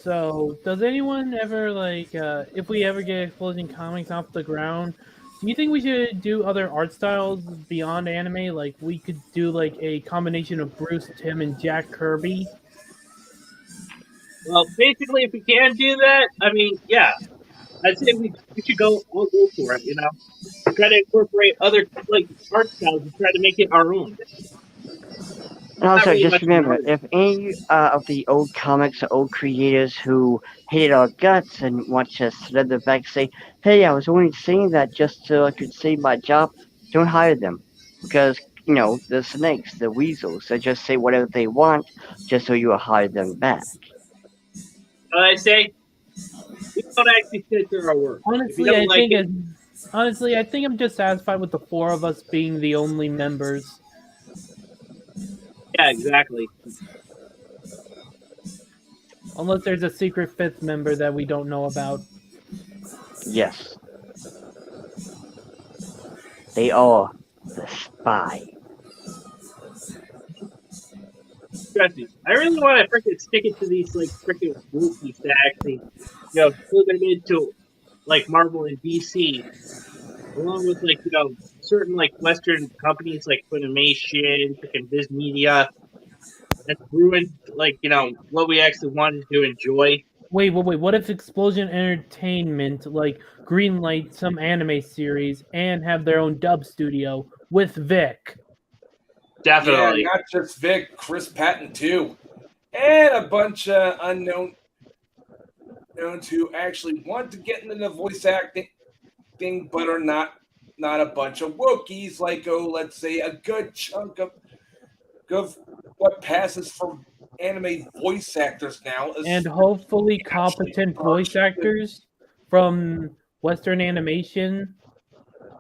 so does anyone ever if we ever get Explosion Comics off the ground, do you think we should do other art styles beyond anime? Like we could do like a combination of Bruce Timm and Jack Kirby.
Well, basically, if we can do that, I mean, yeah, I'd say we should all go for it. You know, try to incorporate other like art styles and try to make it our own.
And
Not
also,
really
just
much of an
remember,
artist.
if any of the old comics or old creators who hated our guts and want to sled their back say, hey, I was only saying that just so I could save my job, don't hire them. Because, the snakes, the weasels, they just say whatever they want just so you will hire them back.
I say we don't actually censor our work. If you
Honestly,
don't like it,
I think I'm just satisfied with the four of us being the only members.
yeah, exactly.
Unless there's a secret fifth member that we don't know about.
Yes. They are the spy.
Trust me, I really want to freaking stick it to these like freaking groupies that actually, pull them into like Marvel and DC, along with like certain like Western companies like Funimation, freaking Viz Media, that's ruined like what we actually wanted to enjoy.
Wait. What if Explosion Entertainment like greenlight some anime series and have their own dub studio with Vic?
Definitely.
Yeah, not just Vic, Chris Patton too, and a bunch of unknown who actually want to get into the voice acting thing, but are not a bunch of Wookiees. Like, let's say a good chunk of what passes for anime voice actors now is
And hopefully competent voice actors from Western animation.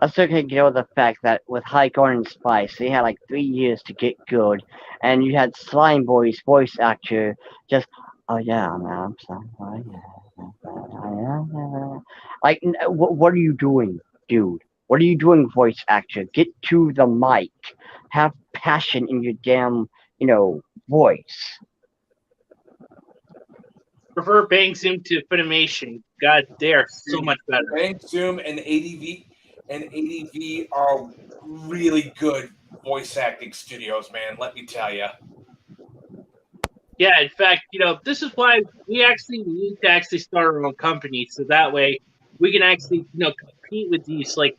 I still can't get over the fact that with High Garden and Spice, they had like 3 years to get good, and you had Slime Boy's voice actor just, oh yeah, I'm Slime Boy, yeah. Like, what are you doing, dude? What are you doing, voice actor? Get to the mic. Have passion in your damn, voice.
Prefer Bang Zoom to Funimation. God, they are so much better.
Bang Zoom and ADV are really good voice acting studios, man. Let me tell you.
Yeah, in fact, this is why we actually need to actually start our own company, so that way we can actually, compete with these like,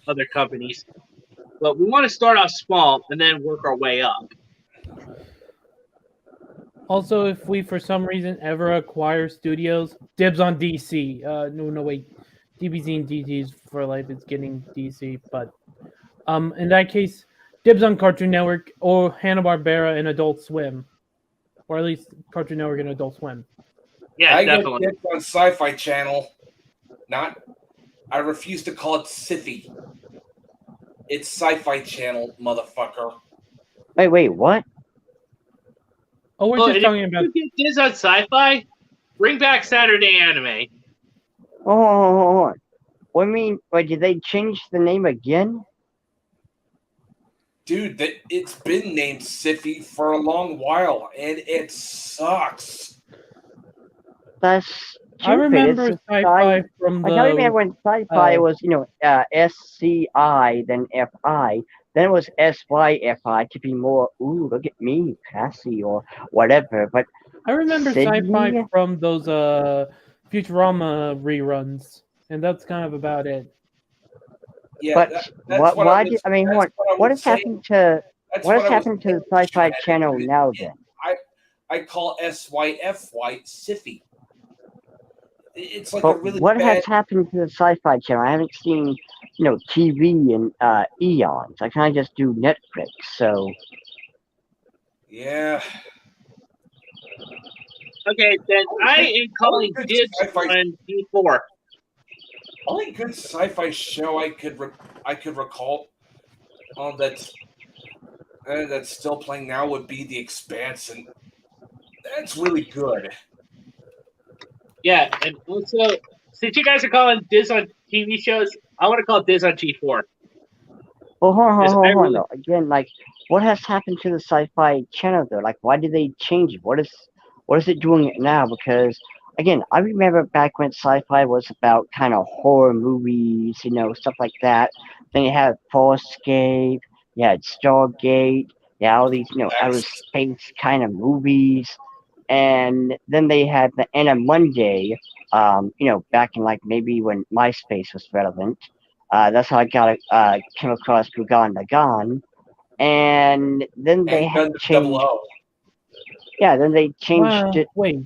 other companies. But we want to start off small and then work our way up.
Also, if we for some reason ever acquire studios, dibs on DC. No, wait. DBZ and DT's for life is getting DC, but in that case, dibs on Cartoon Network or Hanna-Barbera and Adult Swim. Or at least Cartoon Network and Adult Swim.
Yeah,
I
definitely.
get on Sci-Fi Channel. I refuse to call it Sci-Fi. It's Sci-Fi Channel, motherfucker.
Wait, what?
Oh, we're just talking about.
If you get this on Sci-Fi, bring back Saturday Anime.
Oh, what do you mean? Wait, did they change the name again?
Dude, it's been named Sci-Fi for a long while, and it sucks.
That's stupid.
I remember Sci-Fi from the.
I remember when Sci-Fi was, SCI, then FI, then it was SYFI to be more, ooh, look at me, classy or whatever. But
I remember
Sydney?
Sci-Fi from those Futurama reruns, and that's kind of about it.
Yeah,
but
that's
what has happened to the Sci-Fi Channel now then?
I call SYFY Sci-Fi. It's like
but
a really
what
bad...
has happened to the Sci-Fi Channel? I haven't seen, TV in eons. I kind of just do Netflix, so.
Yeah.
Okay, then I am calling dibs on D4.
Only good sci-fi show I could recall that's still playing now would be The Expanse, and that's really good.
Yeah, and also, since you guys are calling Diz on TV shows, I want to call Diz on G4.
Well, hold
Because I
on,
really,
though. Again, like, what has happened to the Sci-Fi Channel though? Like, why did they change it? What is it doing now? Because again, I remember back when Sci-Fi was about kind of horror movies, stuff like that. Then you had Farscape, you had Stargate, yeah, all these, outer
That's
space kind of movies. And then they had the Anna Monday, back in like maybe when MySpace was relevant. That's how I came across Gurgan Lagann. And then they
and
had
Gundam Double
changed.
O.
Yeah, then they changed it.
Wait,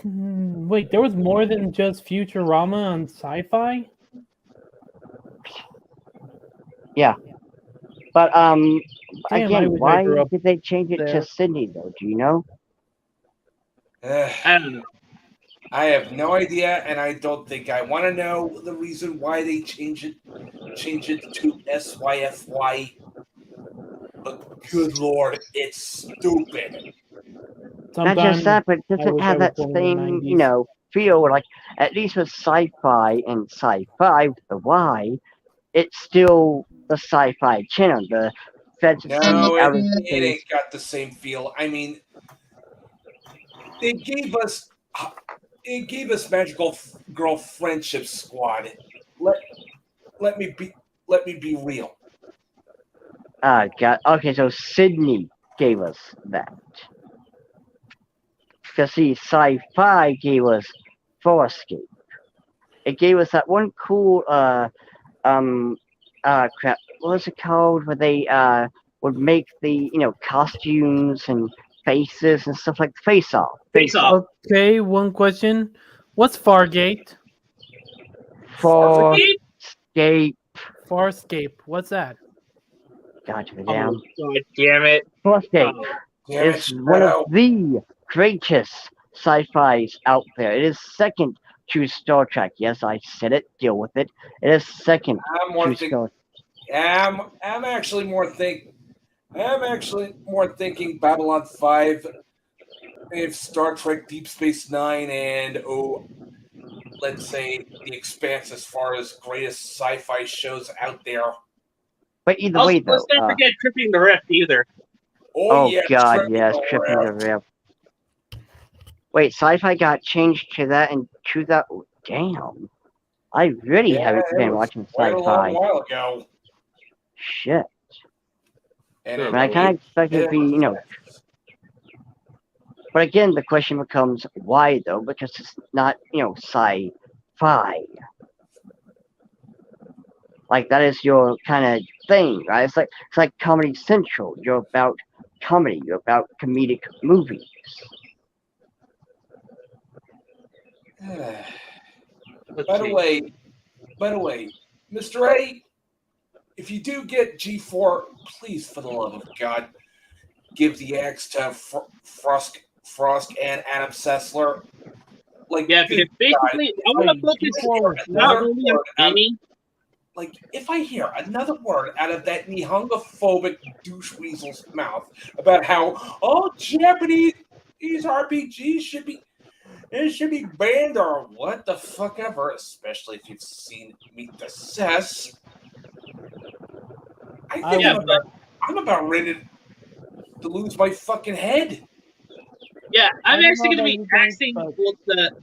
wait, there was more than just Futurama on Sci-Fi.
Yeah, but
Damn, I
again,
wish I
why
grew up
did they change it to
there.
Sydney though? Do you know?
I don't know.
I have no idea, and I don't think I want to know the reason why they change it to SYFY. But good lord, it's stupid.
Not just
Sometimes
that, but it
I
doesn't
wish I
have
was
that
born in the
same,
90s.
feel. Like at least with Sci-Fi and Sci-Fi, the Y, it's still the Sci-Fi channel, the fantasy
No,
outer
it
space.
ain't got the same feel. I mean, they gave us Magical Girl Friendship Squad. Let me be real.
God. Okay, so Sydney gave us that. Because see, Sci-Fi gave us Farscape. It gave us that one cool crap. What was it called? Where they would make the costumes and faces and stuff like Face Off.
Face Off.
Okay, one question. What's Fargate?
Farscape.
Farscape. What's that?
Gotcha,
Oh
damn.
god damn it!
Farscape
Damn it,
is one of
Shadow.
the greatest sci-fis out there. It is second to Star Trek. Yes, I said it. Deal with it. It is second
I'm more
to
thinking.
Star.
I'm actually more thinking Babylon 5, if Star Trek Deep Space Nine, and let's say The Expanse as far as greatest sci-fi shows out there.
But either
Also,
way,
let's
though.
not forget Tripping the Rift either.
Oh,
Oh
yeah,
God, yes, Tripping the Rift. Wait, Sci-Fi got changed to that in 2000. Damn, I really
Yeah,
haven't
it
been
was
watching
quite a long
Sci-Fi.
while ago.
Shit.
And
I
it
I mean, I kind
really,
of expected it to be,
it
But again, the question becomes why though? Because it's not, sci-fi. Like that is your kind of thing, right? It's like Comedy Central. You're about comedy. You're about comedic movies.
By the way, Mr. A, if you do get G4, please, for the love of God, give the axe to Frost and Adam Sessler. Like,
Yeah, because basically, I want to focus not only on gaming.
Like, if I hear another word out of that Nihonga-phobic douche weasel's mouth about how all Japanese RPGs should be banned or what the fuck ever, especially if you've seen Meet the Cess, I think I'm about ready to lose my fucking head.
Yeah, I'm actually going to be axing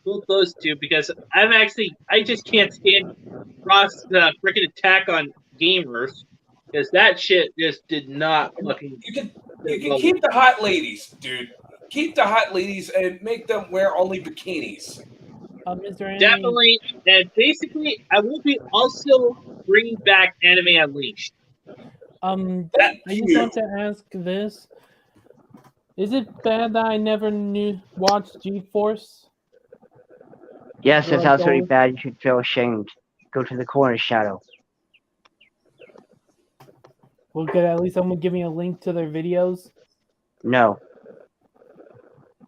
both those two because I just can't stand Ross' freaking attack on gamers because that shit just did not fucking.
You can keep the hot ladies, dude. Keep the hot ladies and make them wear only bikinis.
Is there any...
Definitely, and basically, I will be also bringing back Anime Unleashed.
I just want to ask this. Is it bad that I never watched G-Force?
Yes, it's absolutely bad. You should feel ashamed. Go to the corner, Shadow.
Well, could at least someone give me a link to their videos?
No.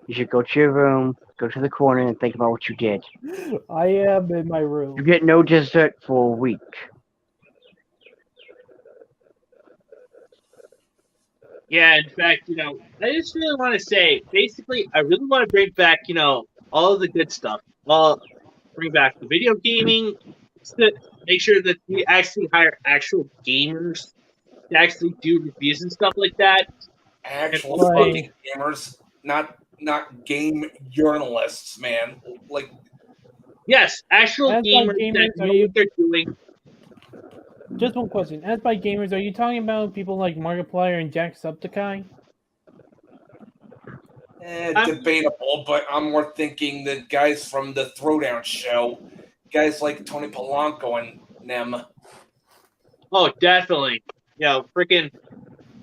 You should go to your room, go to the corner, and think about what you did.
I am in my room.
You get no dessert for a week.
Yeah, in fact, I just really want to say, basically, I really want to bring back, all of the good stuff. Bring back the video gaming, make sure that we actually hire actual gamers to actually do reviews and stuff like that.
Actual
also-
fucking gamers, not game journalists, man. Like,
Yes, actual
As by
gamers
gamers,
that
are
know
you-
what they're doing.
Just one question. As by gamers, are you talking about people like Markiplier and Jacksepticeye?
debatable, but I'm more thinking the guys from the Throwdown show, guys like Tony Polanco and them.
Oh, definitely. You know, freaking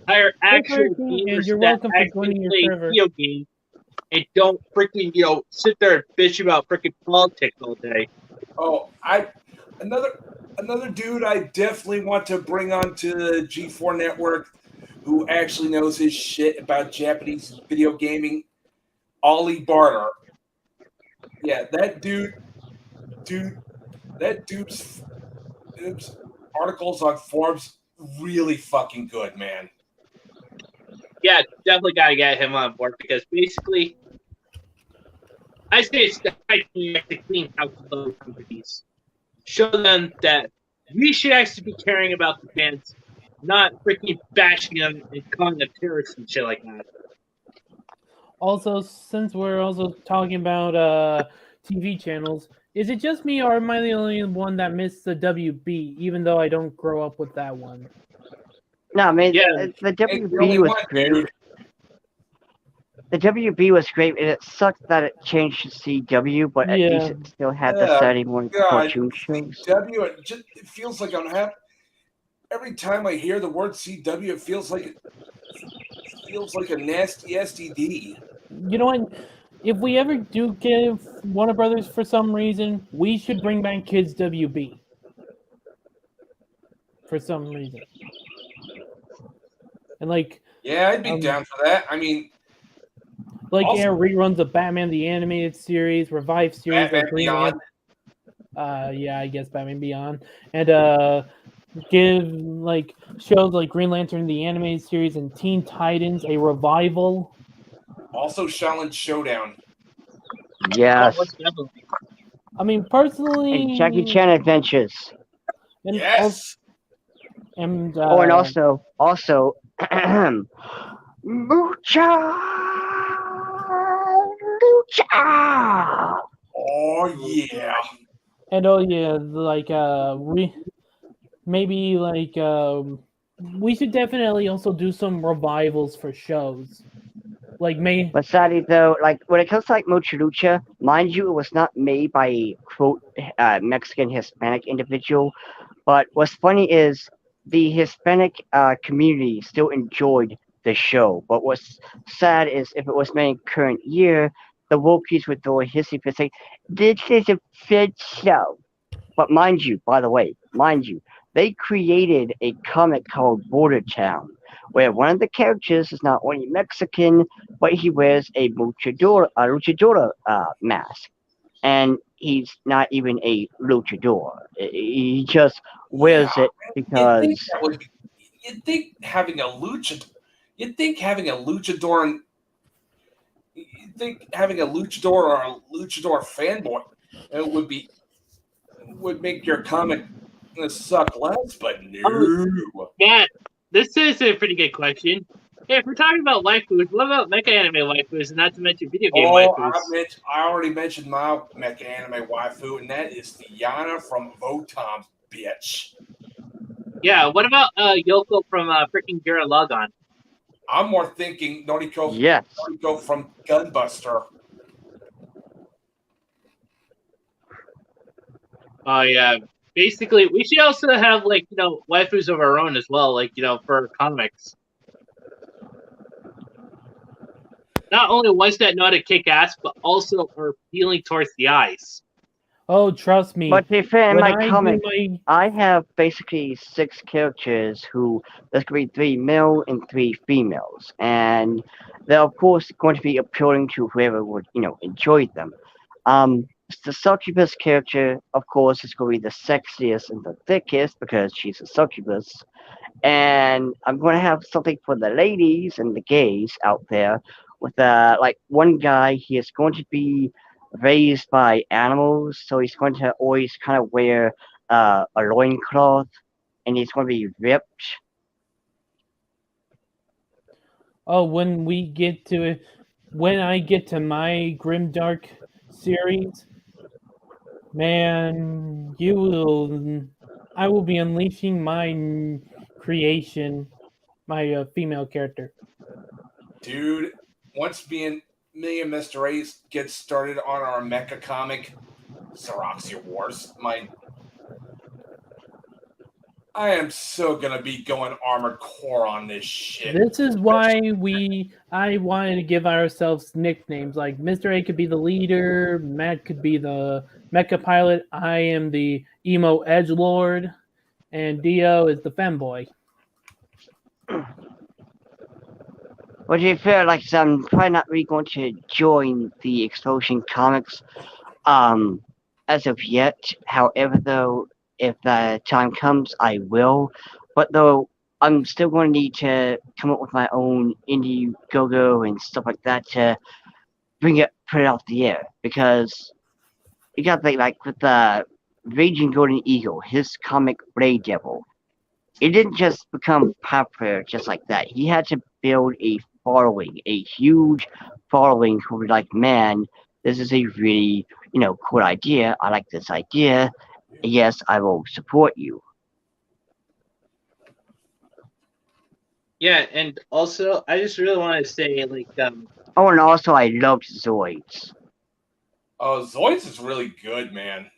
hire actual
King, and
gamers
you're
that
welcome for
actually
joining your
play
server.
video games and don't freaking, sit there and bitch about freaking politics all day.
Oh, another dude I definitely want to bring onto the G4 network who actually knows his shit about Japanese video gaming, Ollie Barter. Yeah, that dude's articles on forums really fucking good, man.
Yeah, definitely got to get him on board because basically, I say it's time to clean house with those companies. Show them that we should actually be caring about the fans, not freaking bashing them and calling them terrorists and shit like that.
Also, since we're also talking about TV channels, is it just me or am I the only one that missed the WB, even though I don't grow up with that one?
No, I mean,
Yeah.
the
It's the
WB
only
was
one,
great.
dude.
The WB was great, and it sucked that it changed to CW, but at
Yeah.
least it still had the
Yeah,
Saturday morning
God,
cartoon shows.
CW, it feels like I'm happy. Every time I hear the word CW, it feels like a nasty STD.
You know what? If we ever do give Warner Brothers for some reason, we should bring back Kids WB. For some reason. And
Yeah, I'd be down for that. I mean, also-
air reruns of Batman the Animated Series, revived series
Batman
like Green
Beyond.
yeah, I guess Batman Beyond. And give shows like Green Lantern the Animated Series and Teen Titans a revival.
Also, Shaolin Showdown.
Yes.
Oh, definitely.
I mean, personally,
And Jackie Chan Adventures.
and
Yes.
and
Oh, and also, Mucha Lucha.
Oh yeah.
and oh yeah, maybe we should definitely also do some revivals for shows.
But sadly, though, when it comes to Mucha Lucha, mind you, it was not made by a quote Mexican Hispanic individual. But what's funny is the Hispanic community still enjoyed the show. But what's sad is if it was made current year, the wokies would throw a hissy fit saying, "This is a fit show." But mind you, they created a comic called Border Town, where one of the characters is not only Mexican, but he wears a luchador mask. And he's not even a luchador. He just wears it because...
You'd think having a luchador or a luchador fanboy would make your comic suck less, but no.
Yeah, this is a pretty good question. Hey, if we're talking about waifus, what about mecha anime waifus, and not to mention video game waifus?
I already mentioned my mecha anime waifu, and that is Diana from Votom's bitch.
Yeah, what about Yoko from freaking Gurren Lagann?
I'm more thinking Noriko from Gunbuster.
Oh yeah. Basically, we should also have waifus of our own as well, for comics. Not only ones that know how to kick ass, but also are feeling towards the eyes.
Oh, trust me.
But to be fair, in
when
my
I do
comic,
my-
I have basically 6 characters who there's going to be 3 male and 3 females, and they're of course going to be appealing to whoever would enjoy them. The succubus character, of course, is going to be the sexiest and the thickest because she's a succubus, and I'm going to have something for the ladies and the gays out there. With one guy, he is going to be raised by animals, so he's going to always kind of wear a loincloth, and he's going to be ripped.
Oh, when I get to my Grimdark series, man, I will be unleashing my creation, my female character.
Dude, once me and Mr. Ace get started on our mecha comic, Xeroxia Wars, I am so gonna be going Armored Core on this shit.
This is why I wanted to give ourselves nicknames. Like Mr. A could be the leader, Matt could be the mecha pilot, I am the emo edgelord, and Dio is the femboy.
What do you feel like? I'm probably not really going to join the Explosion Comics as of yet. However, though, if the time comes, I will. But though, I'm still going to need to come up with my own Indiegogo and stuff like that to put it off the air. Because you got to think, like, with the Raging Golden Eagle, his comic Blade Devil, it didn't just become popular just like that. He had to build a following, a huge following who were like, man, this is a really, cool idea. I like this idea. Yes, I will support you.
Yeah, and also I just really want to say, like,
Oh, and also I loved Zoids.
Oh, Zoids is really good, man.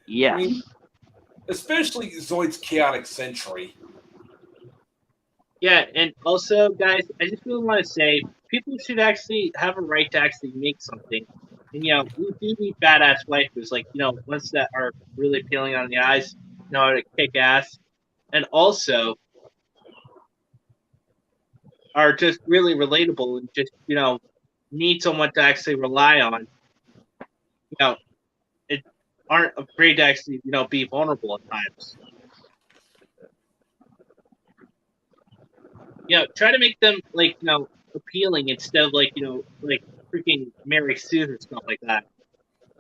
Yes.
I mean, especially Zoid's Chaotic Century.
yeah, and also, guys, I just really want to say people should actually have a right to actually make something. And we do need badass waifus, like ones that are really appealing on the eyes, know how to kick ass, and also are just really relatable and just need someone to actually rely on. It aren't afraid to actually be vulnerable at times. Try to make them like appealing instead of like like freaking Mary Sue and stuff like that.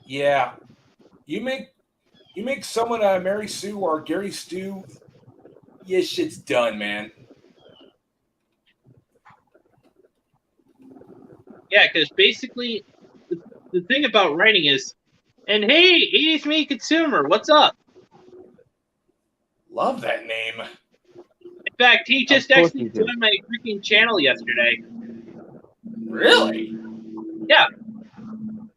Yeah, you make someone Mary Sue or Gary Stu. Yeah, shit's done, man.
Yeah, because basically the thing about writing is, and hey, 80s Me Consumer, what's up?
Love that name.
In fact, he just actually joined my freaking channel yesterday.
Really?
Yeah. And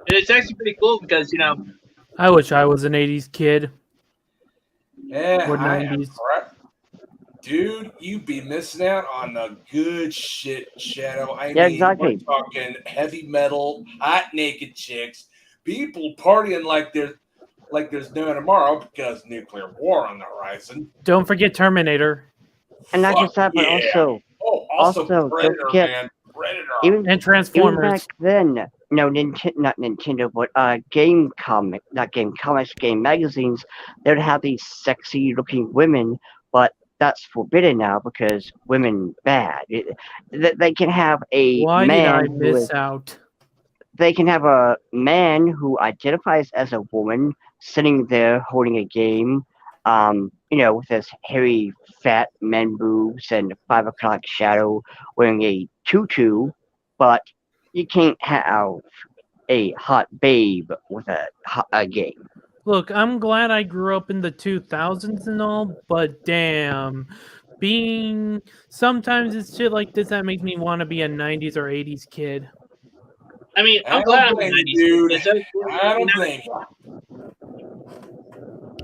it's actually pretty cool because,
I wish I was an 80s kid.
Yeah,
Or 90s.
Dude, you'd be missing out on the good shit, Shadow.
Exactly.
We're talking heavy metal, hot naked chicks, people partying like there's no tomorrow because nuclear war on the horizon.
Don't forget Terminator.
And not just that, but also
Predator,
don't forget,
man. Predator.
And Transformers.
Even back then, not Nintendo, but game magazines, they would have these sexy looking women, but that's forbidden now because women bad. They can have a
Why
man
did I miss out?
They can have a man who identifies as a woman sitting there holding a game, with his hairy, fat men boobs and 5 o'clock shadow wearing a tutu, but you can't have a hot babe with a game.
Look, I'm glad I grew up in the 2000s and all, but damn, sometimes it's shit like this that makes me want to be a 90s or 80s kid.
I mean, I'm glad I'm a 90s
dude.
kid.
I don't blame you.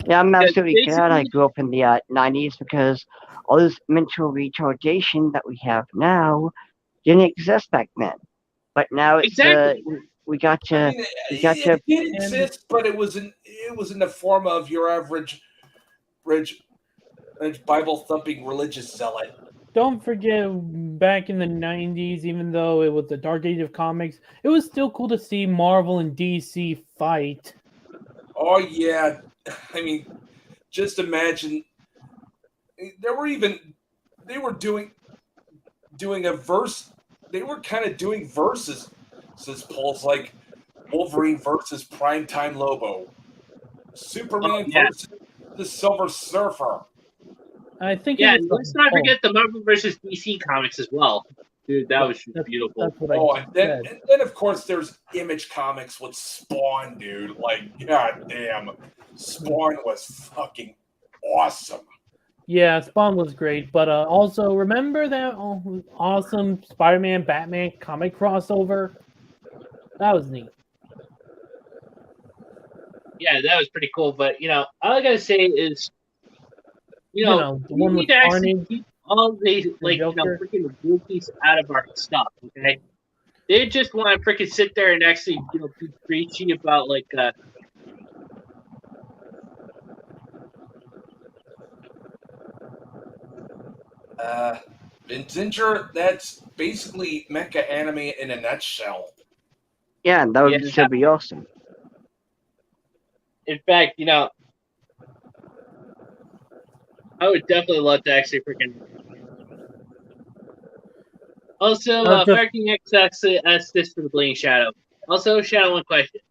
Yeah, I'm absolutely glad I grew up in the 90s because all this mental retardation that we have now didn't exist back then. But now it's we got to.
It did exist, but it was in the form of your average Bible thumping religious zealot.
Don't forget, back in the 90s, even though it was the dark age of comics, it was still cool to see Marvel and DC fight.
Oh yeah, I mean, just imagine they were doing a verse. They were kind of doing verses, says Paul's like Wolverine versus Primetime Lobo. Superman
yeah.
versus the Silver Surfer.
I think
Yeah,
it was
let's not forget the Marvel versus DC comics as well. Dude, that was beautiful.
That's what I
Oh, and then,
said.
and then of course there's Image Comics with Spawn, dude. Like, goddamn, Spawn was fucking awesome.
Yeah, Spawn was great, but also remember that awesome Spider-Man Batman comic crossover? That was neat.
Yeah, that was pretty cool. But all I gotta say is,
The
we
one
need
with
to actually
Carnage,
keep all these
Joker.
freaking goofies out of our stuff. Okay, they just want to freaking sit there and actually be preachy about
Ginger, that's basically mecha anime in a nutshell.
Yeah, that would still be awesome.
In fact, I would definitely love to actually freaking. Also, Barking X actually asked this for the Bleeding Shadow. Also, Shadow, one question: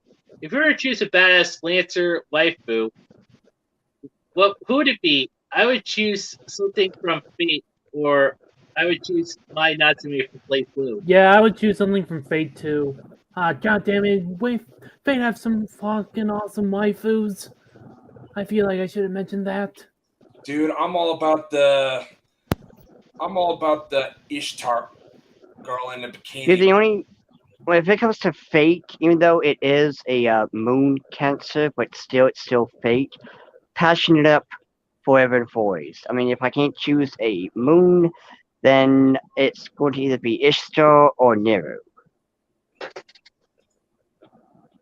if you were to choose a badass Lancer waifu, who would it be? I would choose something from Fate, or I would choose my Natsume from Blade Blue.
Yeah, I would choose something from Fate too. God damn it! Fate have some fucking awesome waifus. I feel like I should have mentioned that.
Dude, I'm all about the Ishtar girl in the bikini.
You're the only. Well, if it comes to Fate, even though it is a moon cancer, but it's still Fate. Passionate up forever and always. I mean, if I can't choose a moon, then it's going to either be Ishtar or Nero.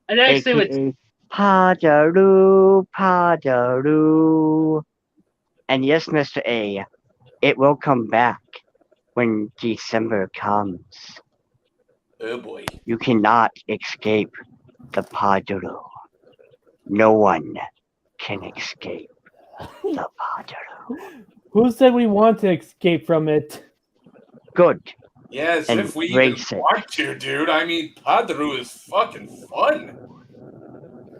And actually, with
Padaru, Padaru. And yes, Mr. A, it will come back when December comes.
Oh boy.
You cannot escape the Padaru. No one can escape the Padaru.
Who said we want to escape from it?
Good.
Yes,
And
if we even
race it.
want to, dude. I mean, Padru is fucking fun.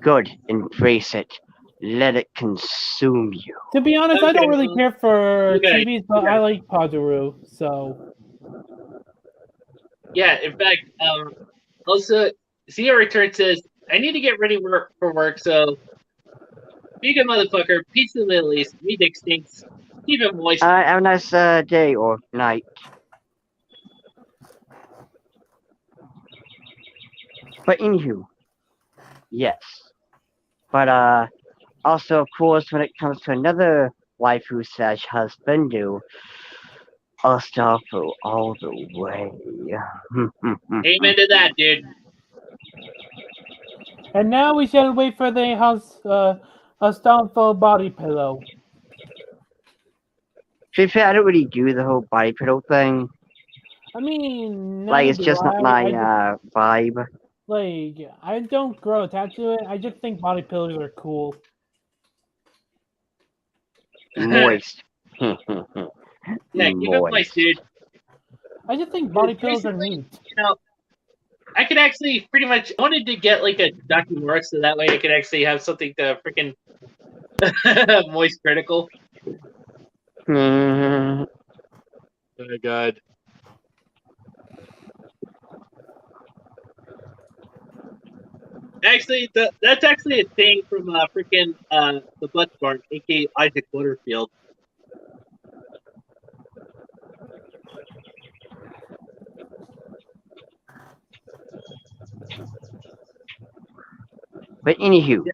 Good. Embrace it. Let it consume you.
To be honest, I don't really
well,
care for
okay,
TVs, but I like Padaru, so.
Yeah, in fact, also, Zio Return says, I need to get ready for work, so be a good motherfucker. Peace to the Middle East. Me dick stinks. Keep it moist.
Have a nice day or night. But anywho, yes. But also, of course, when it comes to another waifu slash husbandu, Astafel all the way.
Amen to that, dude.
And now we shall wait for the house, a Stoneful body pillow.
To be fair, I don't really do the whole body pillow thing.
I mean,
Like, it's just not my vibe.
Like, I don't grow attached to it. I just think body pillows are cool.
Moist.
Yeah, keep it moist, dude.
I just think body pillows are neat.
I could actually pretty much. I wanted to get like a Documark so that way I could actually have something to freaking moist critical. Oh my god. Actually, that's actually a thing from freaking the Bloodsport, aka Isaac Butterfield.
But anywho.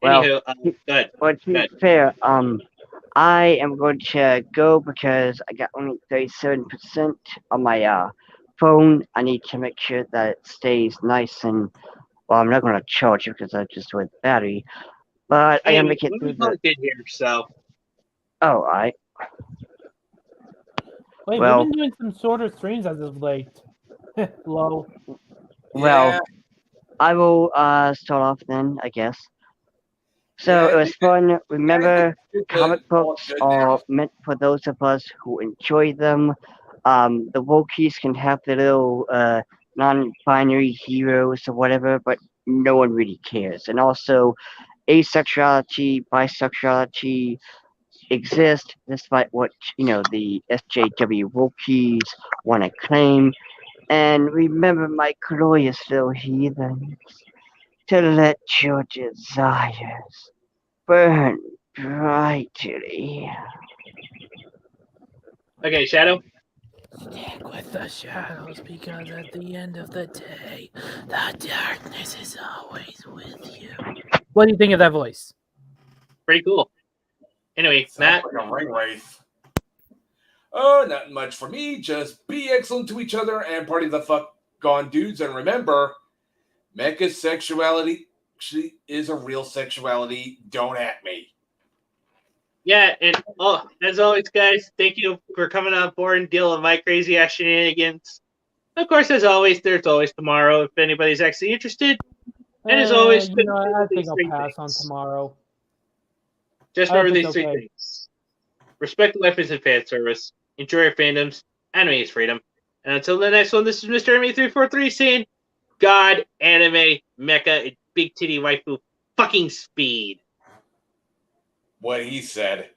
Well,
good.
But to be fair, I am going to go because I got only 37% on my phone. I need to make sure that it stays nice and, well, I'm not going to charge it because I just went battery, but I am making it through the.
Here, so.
Oh, alright.
Wait,
well,
we've been doing some shorter streams as of late. Low.
Well,
yeah.
I will start off then, I guess. So it was fun. Remember, comic books are meant for those of us who enjoy them. The Wokies can have their little non-binary heroes or whatever, but no one really cares. And also, asexuality, bisexuality exist despite what the SJW Wokies want to claim. And remember, my glorious little heathens, to let your desires burn brightly.
Okay, Shadow.
Stick with the shadows, because at the end of the day, the darkness is always with you. What do you think of that voice?
Pretty cool. Anyway, Matt.
Sounds like a ring wraith. Oh, not much for me. Just be excellent to each other and party the fuck gone, dudes. And remember, mecha sexuality actually is a real sexuality. Don't at me.
Yeah, and as always, guys, thank you for coming on board and dealing with my crazy ass shenanigans. Of course, as always, there's always tomorrow if anybody's actually interested. And as always,
I think I'll pass on tomorrow.
Just remember these three things. Respect weapons and fan service. Enjoy your fandoms. Anime is freedom. And until the next one, this is Mr. Anime343 saying, God, anime, mecha, and big titty waifu fucking speed.
What he said.